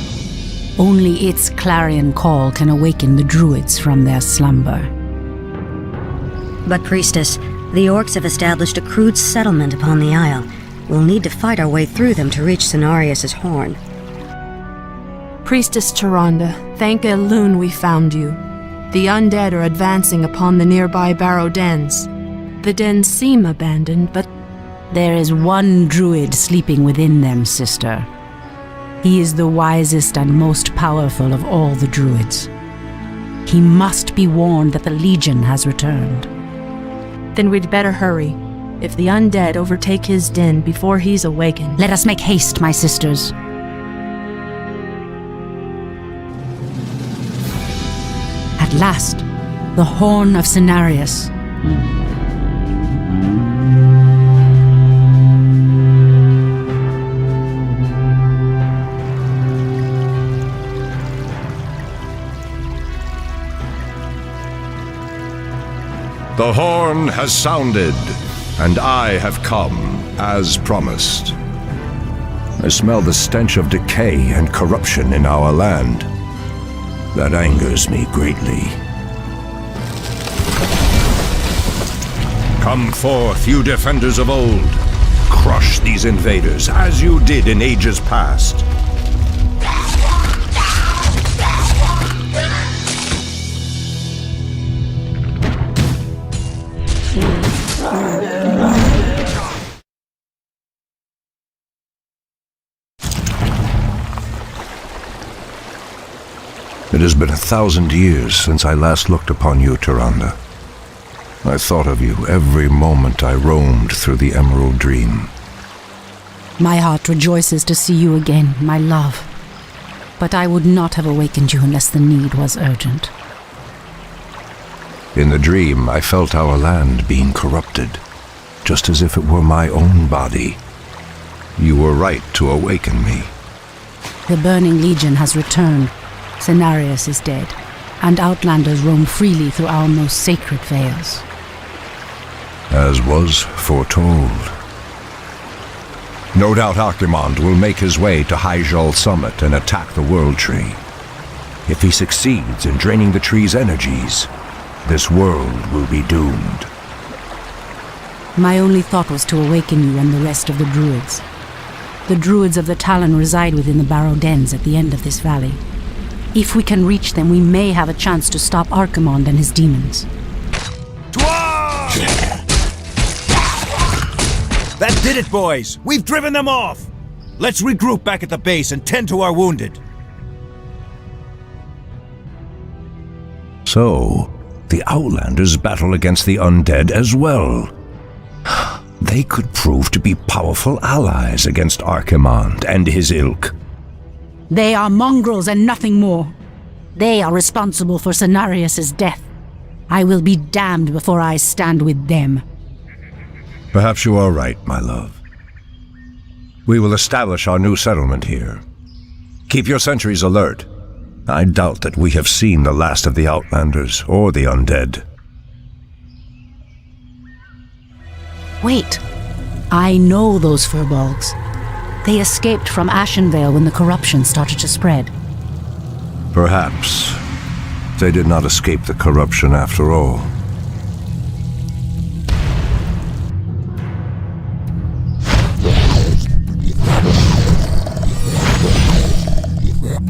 Only its clarion call can awaken the druids from their slumber. But, Priestess, the orcs have established a crude settlement upon the isle. We'll need to fight our way through them to reach Cenarius' horn. Priestess Tyrande, thank Elune we found you. The undead are advancing upon the nearby barrow dens. The dens seem abandoned, but there is one druid sleeping within them, sister. He is the wisest and most powerful of all the druids. He must be warned that the Legion has returned. Then we'd better hurry. If the undead overtake his den before he's awakened... Let us make haste, my sisters. At last, the horn of Cenarius. The horn has sounded, and I have come, as promised. I smell the stench of decay and corruption in our land. That angers me greatly. Come forth, you defenders of old. Crush these invaders, as you did in ages past. It has been 1,000 years since I last looked upon you, Tyrande. I thought of you every moment I roamed through the Emerald Dream. My heart rejoices to see you again, my love. But I would not have awakened you unless the need was urgent. In the dream, I felt our land being corrupted, just as if it were my own body. You were right to awaken me. The Burning Legion has returned. Cenarius is dead, and outlanders roam freely through our most sacred vales. As was foretold. No doubt Archimond will make his way to Hyjal Summit and attack the World Tree. If he succeeds in draining the tree's energies, this world will be doomed. My only thought was to awaken you and the rest of the druids. The druids of the Talon reside within the barrow dens at the end of this valley. If we can reach them, we may have a chance to stop Archimond and his demons. That did it, boys! We've driven them off! Let's regroup back at the base and tend to our wounded. So, the Outlanders battle against the undead as well. They could prove to be powerful allies against Archimond and his ilk. They are mongrels and nothing more. They are responsible for Cenarius' death. I will be damned before I stand with them. Perhaps you are right, my love. We will establish our new settlement here. Keep your sentries alert. I doubt that we have seen the last of the Outlanders or the undead. Wait. I know those furbolgs. They escaped from Ashenvale when the corruption started to spread. Perhaps they did not escape the corruption after all.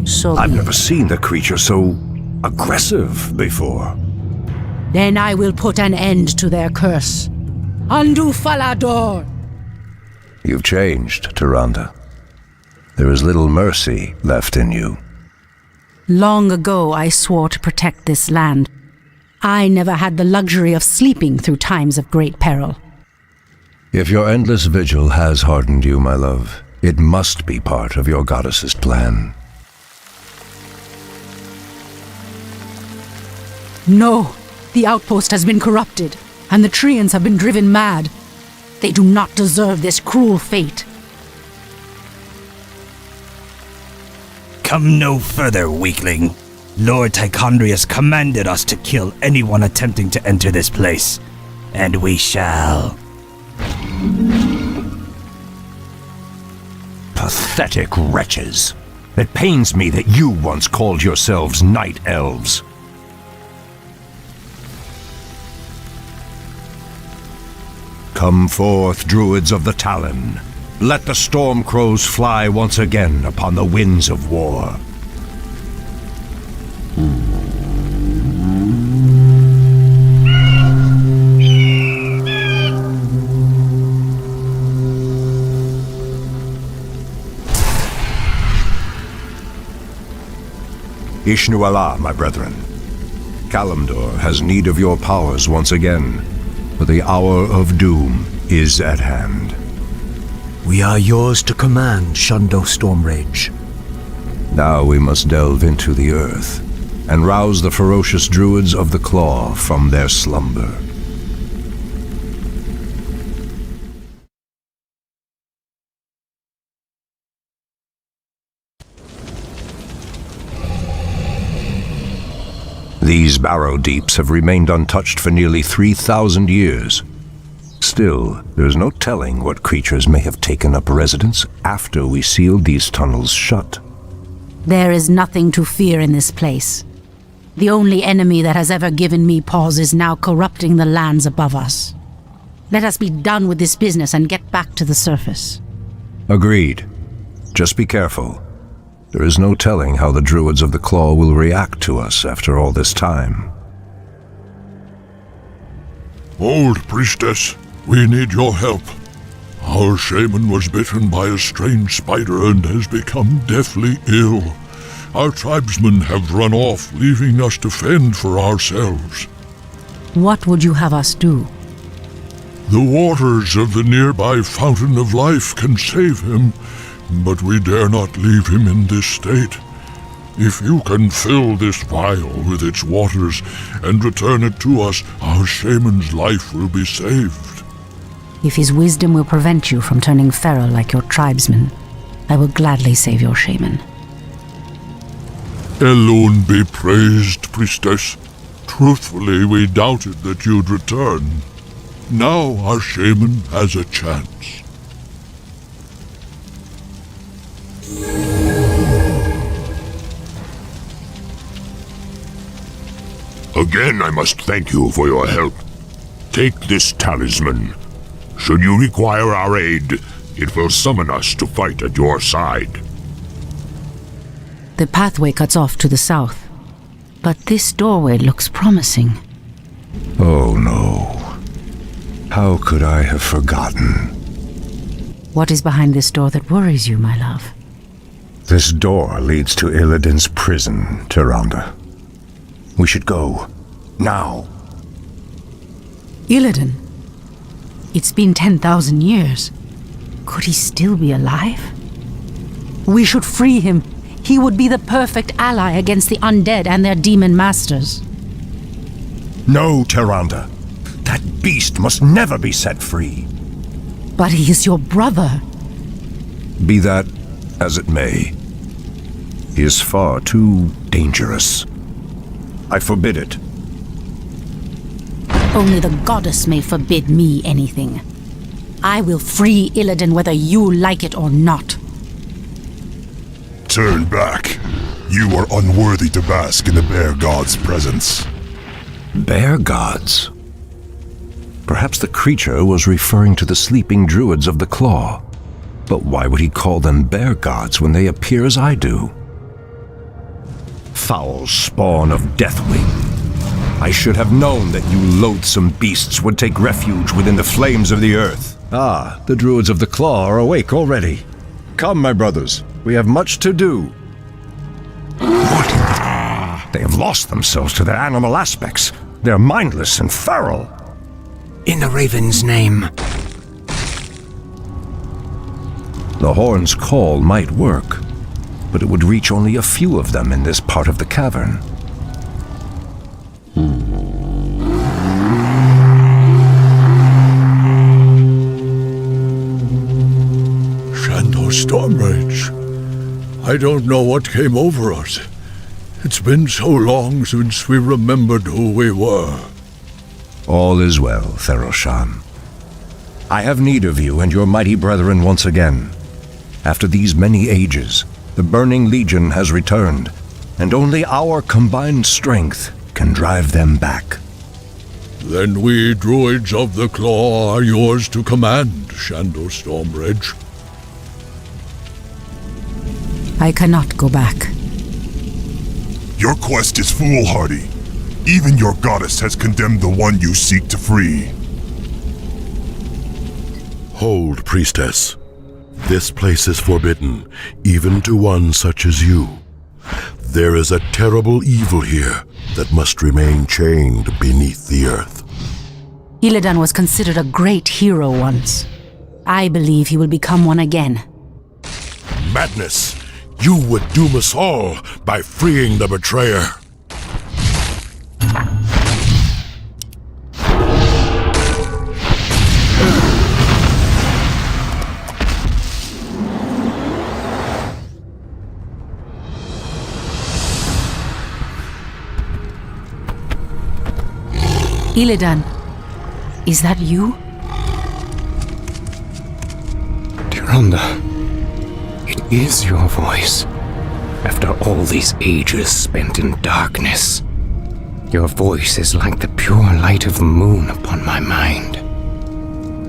So I've never seen the creature so aggressive before. Then I will put an end to their curse. Undo Falador! You've changed, Tyrande. There is little mercy left in you. Long ago I swore to protect this land. I never had the luxury of sleeping through times of great peril. If your endless vigil has hardened you, my love, it must be part of your goddess's plan. No, the outpost has been corrupted, and the Treants have been driven mad. They do not deserve this cruel fate. Come no further, weakling. Lord Tichondrius commanded us to kill anyone attempting to enter this place, and we shall. Pathetic wretches. It pains me that you once called yourselves night elves. Come forth, druids of the Talon. Let the storm crows fly once again upon the winds of war. Ishnu Allah, my brethren. Kalimdor has need of your powers once again, for the hour of doom is at hand. We are yours to command, Shundo Stormrage. Now we must delve into the earth and rouse the ferocious druids of the Claw from their slumber. These barrow deeps have remained untouched for nearly 3,000 years. Still, there's no telling what creatures may have taken up residence after we sealed these tunnels shut. There is nothing to fear in this place. The only enemy that has ever given me pause is now corrupting the lands above us. Let us be done with this business and get back to the surface. Agreed. Just be careful. There is no telling how the druids of the Claw will react to us after all this time. Old priestess, we need your help. Our shaman was bitten by a strange spider and has become deathly ill. Our tribesmen have run off, leaving us to fend for ourselves. What would you have us do? The waters of the nearby Fountain of Life can save him, but we dare not leave him in this state. If you can fill this vial with its waters and return it to us, our shaman's life will be saved. If his wisdom will prevent you from turning feral like your tribesmen, I will gladly save your shaman. Elune be praised, priestess. Truthfully, we doubted that you'd return. Now our shaman has a chance. Again, I must thank you for your help. Take this talisman. Should you require our aid, it will summon us to fight at your side. The pathway cuts off to the south, but this doorway looks promising. Oh no. How could I have forgotten? What is behind this door that worries you, my love? This door leads to Illidan's prison, Tyrande. We should go. Now. Illidan? It's been 10,000 years. Could he still be alive? We should free him, He would be the perfect ally against the undead and their demon masters. No, Tyrande. That beast must never be set free. But he is your brother. Be that as it may, he is far too dangerous. I forbid it. Only the goddess may forbid me anything. I will free Illidan whether you like it or not. Turn back. You are unworthy to bask in the bear god's presence. Bear gods? Perhaps the creature was referring to the sleeping druids of the Claw. But why would he call them bear gods when they appear as I do? Foul spawn of Deathwing. I should have known that you loathsome beasts would take refuge within the flames of the earth. Ah, the druids of the Claw are awake already. Come, my brothers, we have much to do. What? They have lost themselves to their animal aspects. They're mindless and feral. In the Raven's name. The horn's call might work, but it would reach only a few of them in this part of the cavern. Shanto Stormrage. I don't know what came over us. It's been so long since we remembered who we were. All is well, Theroshan. I have need of you and your mighty brethren once again. After these many ages, the Burning Legion has returned, and only our combined strength can drive them back. Then we druids of the Claw are yours to command, Shanto Stormrage. I cannot go back. Your quest is foolhardy. Even your goddess has condemned the one you seek to free. Hold, priestess. This place is forbidden, even to one such as you. There is a terrible evil here that must remain chained beneath the earth. Illidan was considered a great hero once. I believe he will become one again. Madness! You would doom us all by freeing the betrayer. Illidan, is that you? Tyrande, it is your voice. After all these ages spent in darkness, your voice is like the pure light of the moon upon my mind.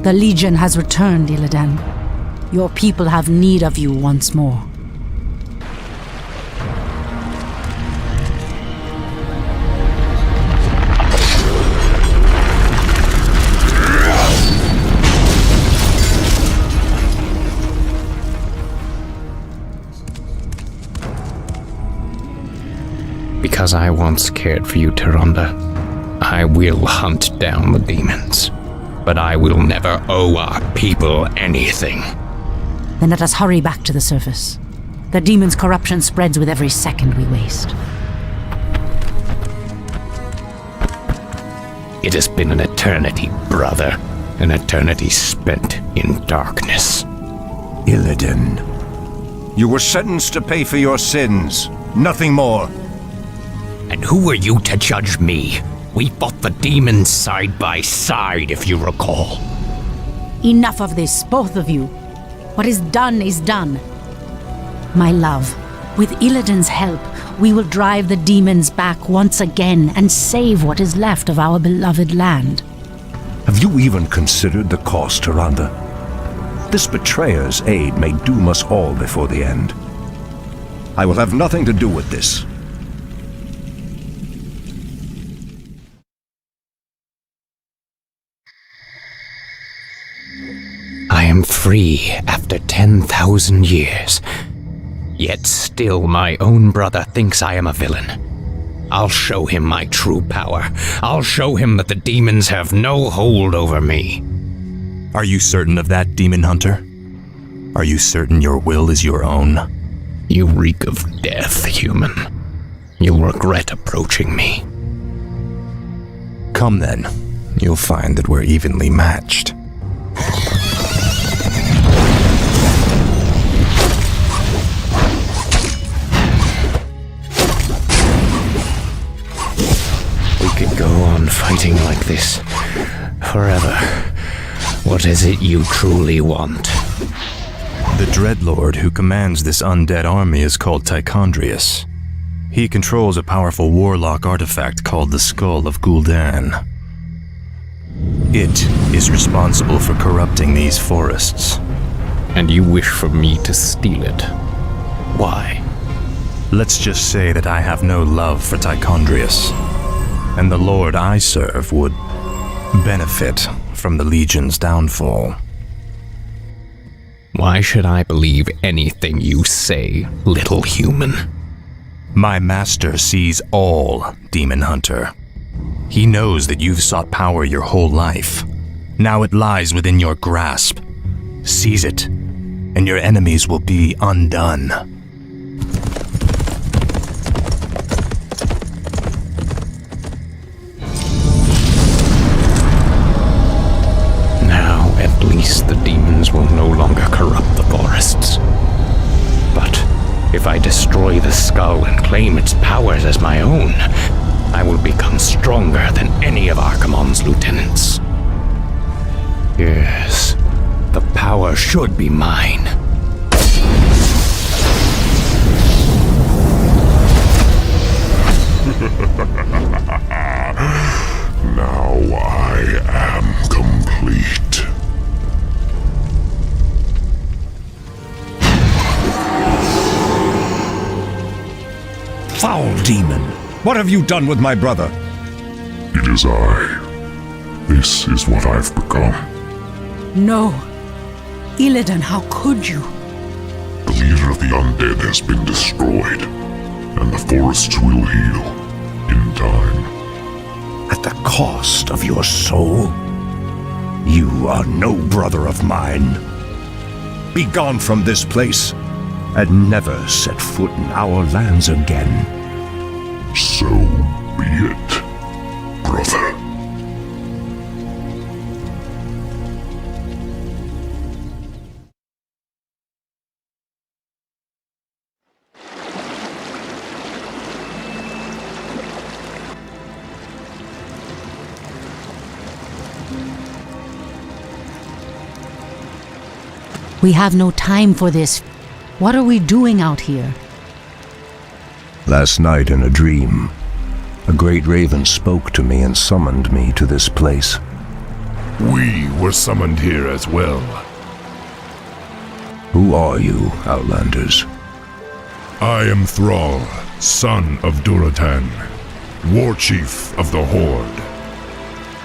The Legion has returned, Illidan. Your people have need of you once more. Because I once cared for you, Tyrande, I will hunt down the demons. But I will never owe our people anything. Then let us hurry back to the surface. The demon's corruption spreads with every second we waste. It has been an eternity, brother. An eternity spent in darkness. Illidan, you were sentenced to pay for your sins. Nothing more. And who are you to judge me? We fought the demons side by side, if you recall. Enough of this, both of you. What is done is done. My love, with Illidan's help, we will drive the demons back once again and save what is left of our beloved land. Have you even considered the cost, Tyrande? This betrayer's aid may doom us all before the end. I will have nothing to do with this. I am free after 10,000 years. Yet still my own brother thinks I am a villain. I'll show him my true power. I'll show him that the demons have no hold over me. Are you certain of that, Demon Hunter? Are you certain your will is your own? You reek of death, human. You'll regret approaching me. Come then. You'll find that we're evenly matched. We could go on fighting like this forever. What is it you truly want? The Dreadlord who commands this undead army is called Tichondrius. He controls a powerful warlock artifact called the Skull of Gul'dan. It is responsible for corrupting these forests. And you wish for me to steal it? Why? Let's just say that I have no love for Tichondrius, and the Lord I serve would benefit from the Legion's downfall. Why should I believe anything you say, little human? My master sees all, Demon Hunter. He knows that you've sought power your whole life. Now it lies within your grasp. Seize it, and your enemies will be undone. Now, at least the demons will no longer corrupt the forests. But if I destroy the skull and claim its powers as my own, I will become stronger than any of Archimonde's lieutenants. Yes, the power should be mine. Now I am complete. Foul demon! What have you done with my brother? It is I. This is what I've become. No. Illidan, how could you? The leader of the undead has been destroyed, and the forests will heal in time. At the cost of your soul? You are no brother of mine. Be gone from this place, and never set foot in our lands again. So be it, brother. We have no time for this. What are we doing out here? Last night in a dream, a great raven spoke to me and summoned me to this place. We were summoned here as well. Who are you, Outlanders? I am Thrall, son of Duratan, war chief of the Horde.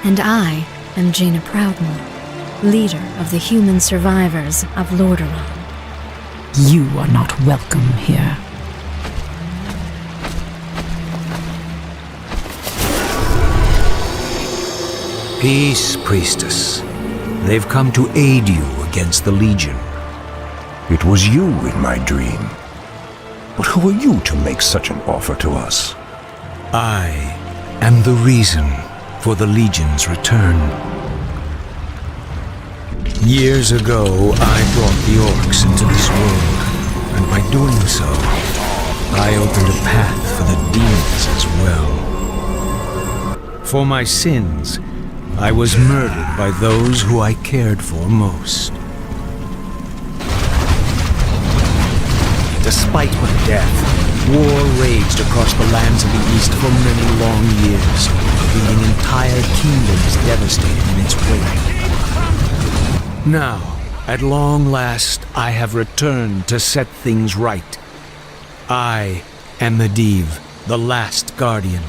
And I am Jaina Proudmoore, leader of the human survivors of Lordaeron. You are not welcome here. Peace, priestess. They've come to aid you against the Legion. It was you in my dream. But who are you to make such an offer to us? I am the reason for the Legion's return. Years ago, I brought the orcs into this world, and by doing so, I opened a path for the demons as well. For my sins, I was murdered by those who I cared for most. Despite my death, war raged across the lands of the East for many long years, leaving entire kingdoms devastated in its wake. Now, at long last, I have returned to set things right. I am Medivh, the last guardian.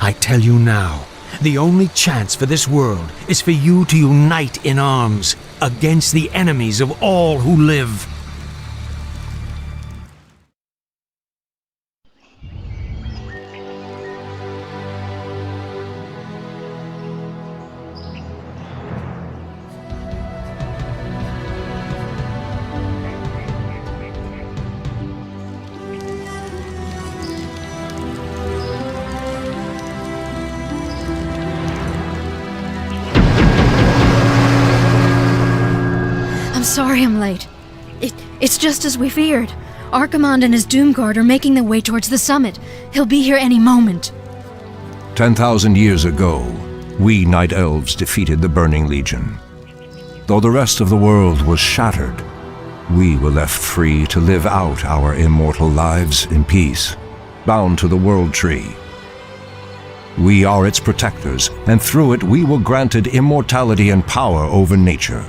I tell you now, the only chance for this world is for you to unite in arms against the enemies of all who live. sorry I'm late. It's just as we feared. Archimonde and his Doomguard are making their way towards the summit. He'll be here any moment. 10,000 years ago, we Night Elves defeated the Burning Legion. Though the rest of the world was shattered, we were left free to live out our immortal lives in peace, bound to the World Tree. We are its protectors, and through it we were granted immortality and power over nature.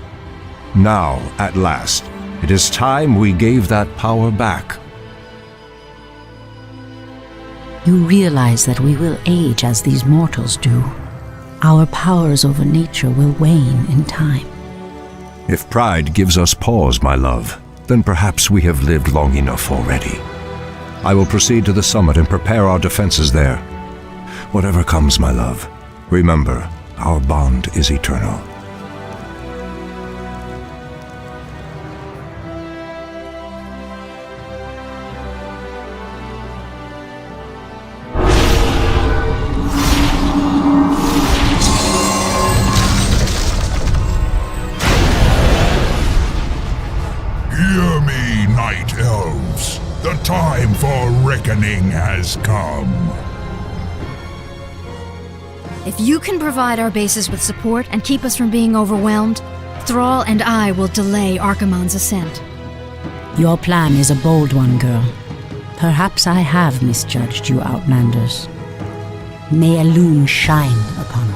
Now, at last, it is time we gave that power back. You realize that we will age as these mortals do. Our powers over nature will wane in time. If pride gives us pause, my love, then perhaps we have lived long enough already. I will proceed to the summit and prepare our defenses there. Whatever comes, my love, remember, our bond is eternal. Hear me, Night Elves. The time for reckoning has come. If you can provide our bases with support and keep us from being overwhelmed, Thrall and I will delay Archimonde's ascent. Your plan is a bold one, girl. Perhaps I have misjudged you, Outlanders. May Elune shine upon you.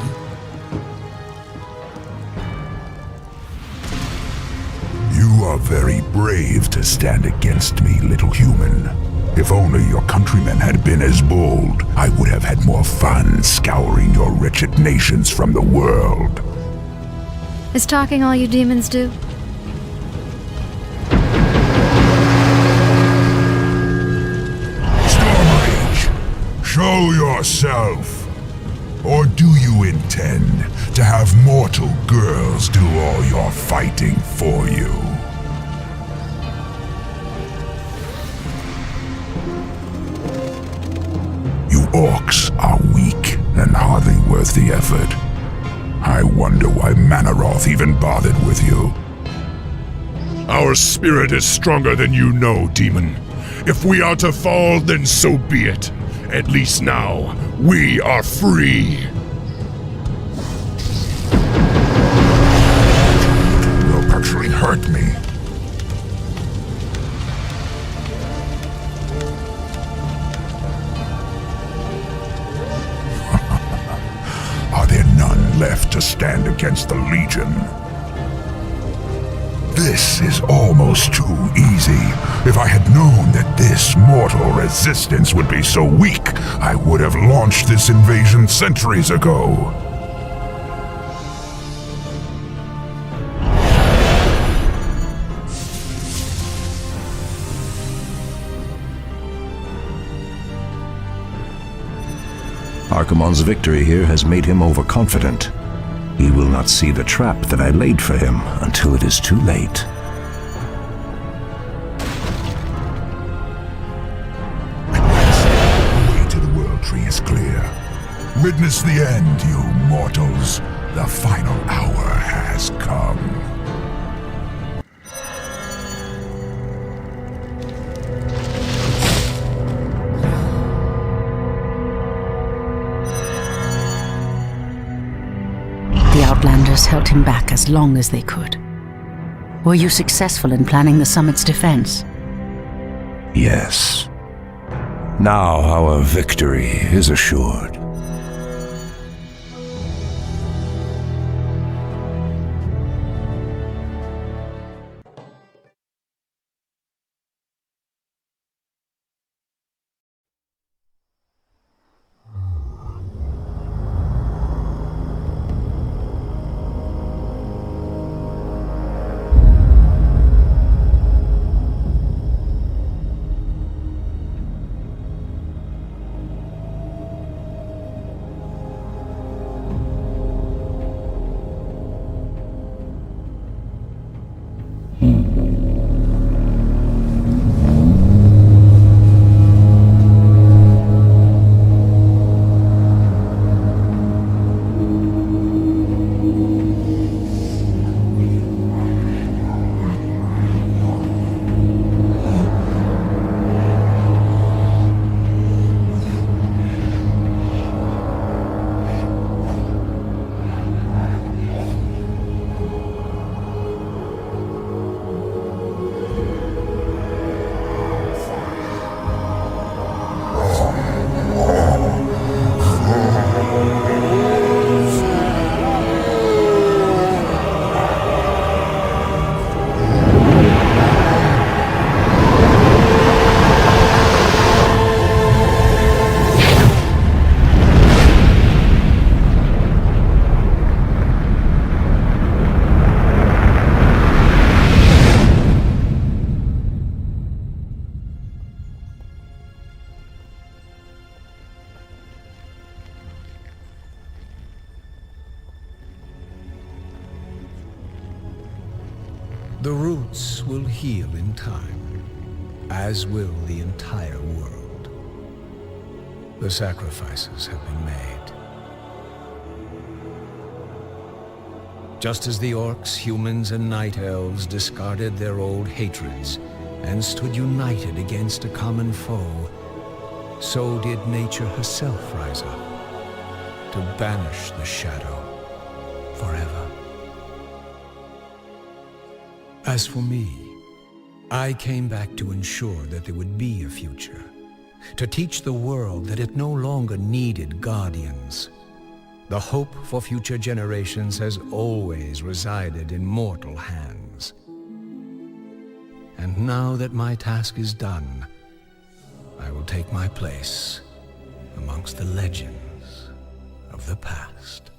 You are very brave to stand against me, little human. If only your countrymen had been as bold, I would have had more fun scouring your wretched nations from the world. Is talking all you demons do? Stormrage, show yourself. Or do you intend to have mortal girls do all your fighting for you? You orcs are weak and hardly worth the effort. I wonder why Manaroth even bothered with you. Our spirit is stronger than you know, demon. If we are to fall, then so be it. At least now, we are free. You'll actually hurt me. Are there none left to stand against the Legion? This is almost too easy. If I had known that this mortal resistance would be so weak, I would have launched this invasion centuries ago. Archimonde's victory here has made him overconfident. He will not see the trap that I laid for him until it is too late. The way to the World Tree is clear. Witness the end, you mortals. The final hour has come. The Outlanders held him back as long as they could. Were you successful in planning the summit's defense? Yes. Now our victory is assured. The roots will heal in time, as will the entire world. The sacrifices have been made. Just as the orcs, humans, and night elves discarded their old hatreds and stood united against a common foe, so did nature herself rise up to banish the shadow forever. As for me, I came back to ensure that there would be a future, to teach the world that it no longer needed guardians. The hope for future generations has always resided in mortal hands. And now that my task is done, I will take my place amongst the legends of the past.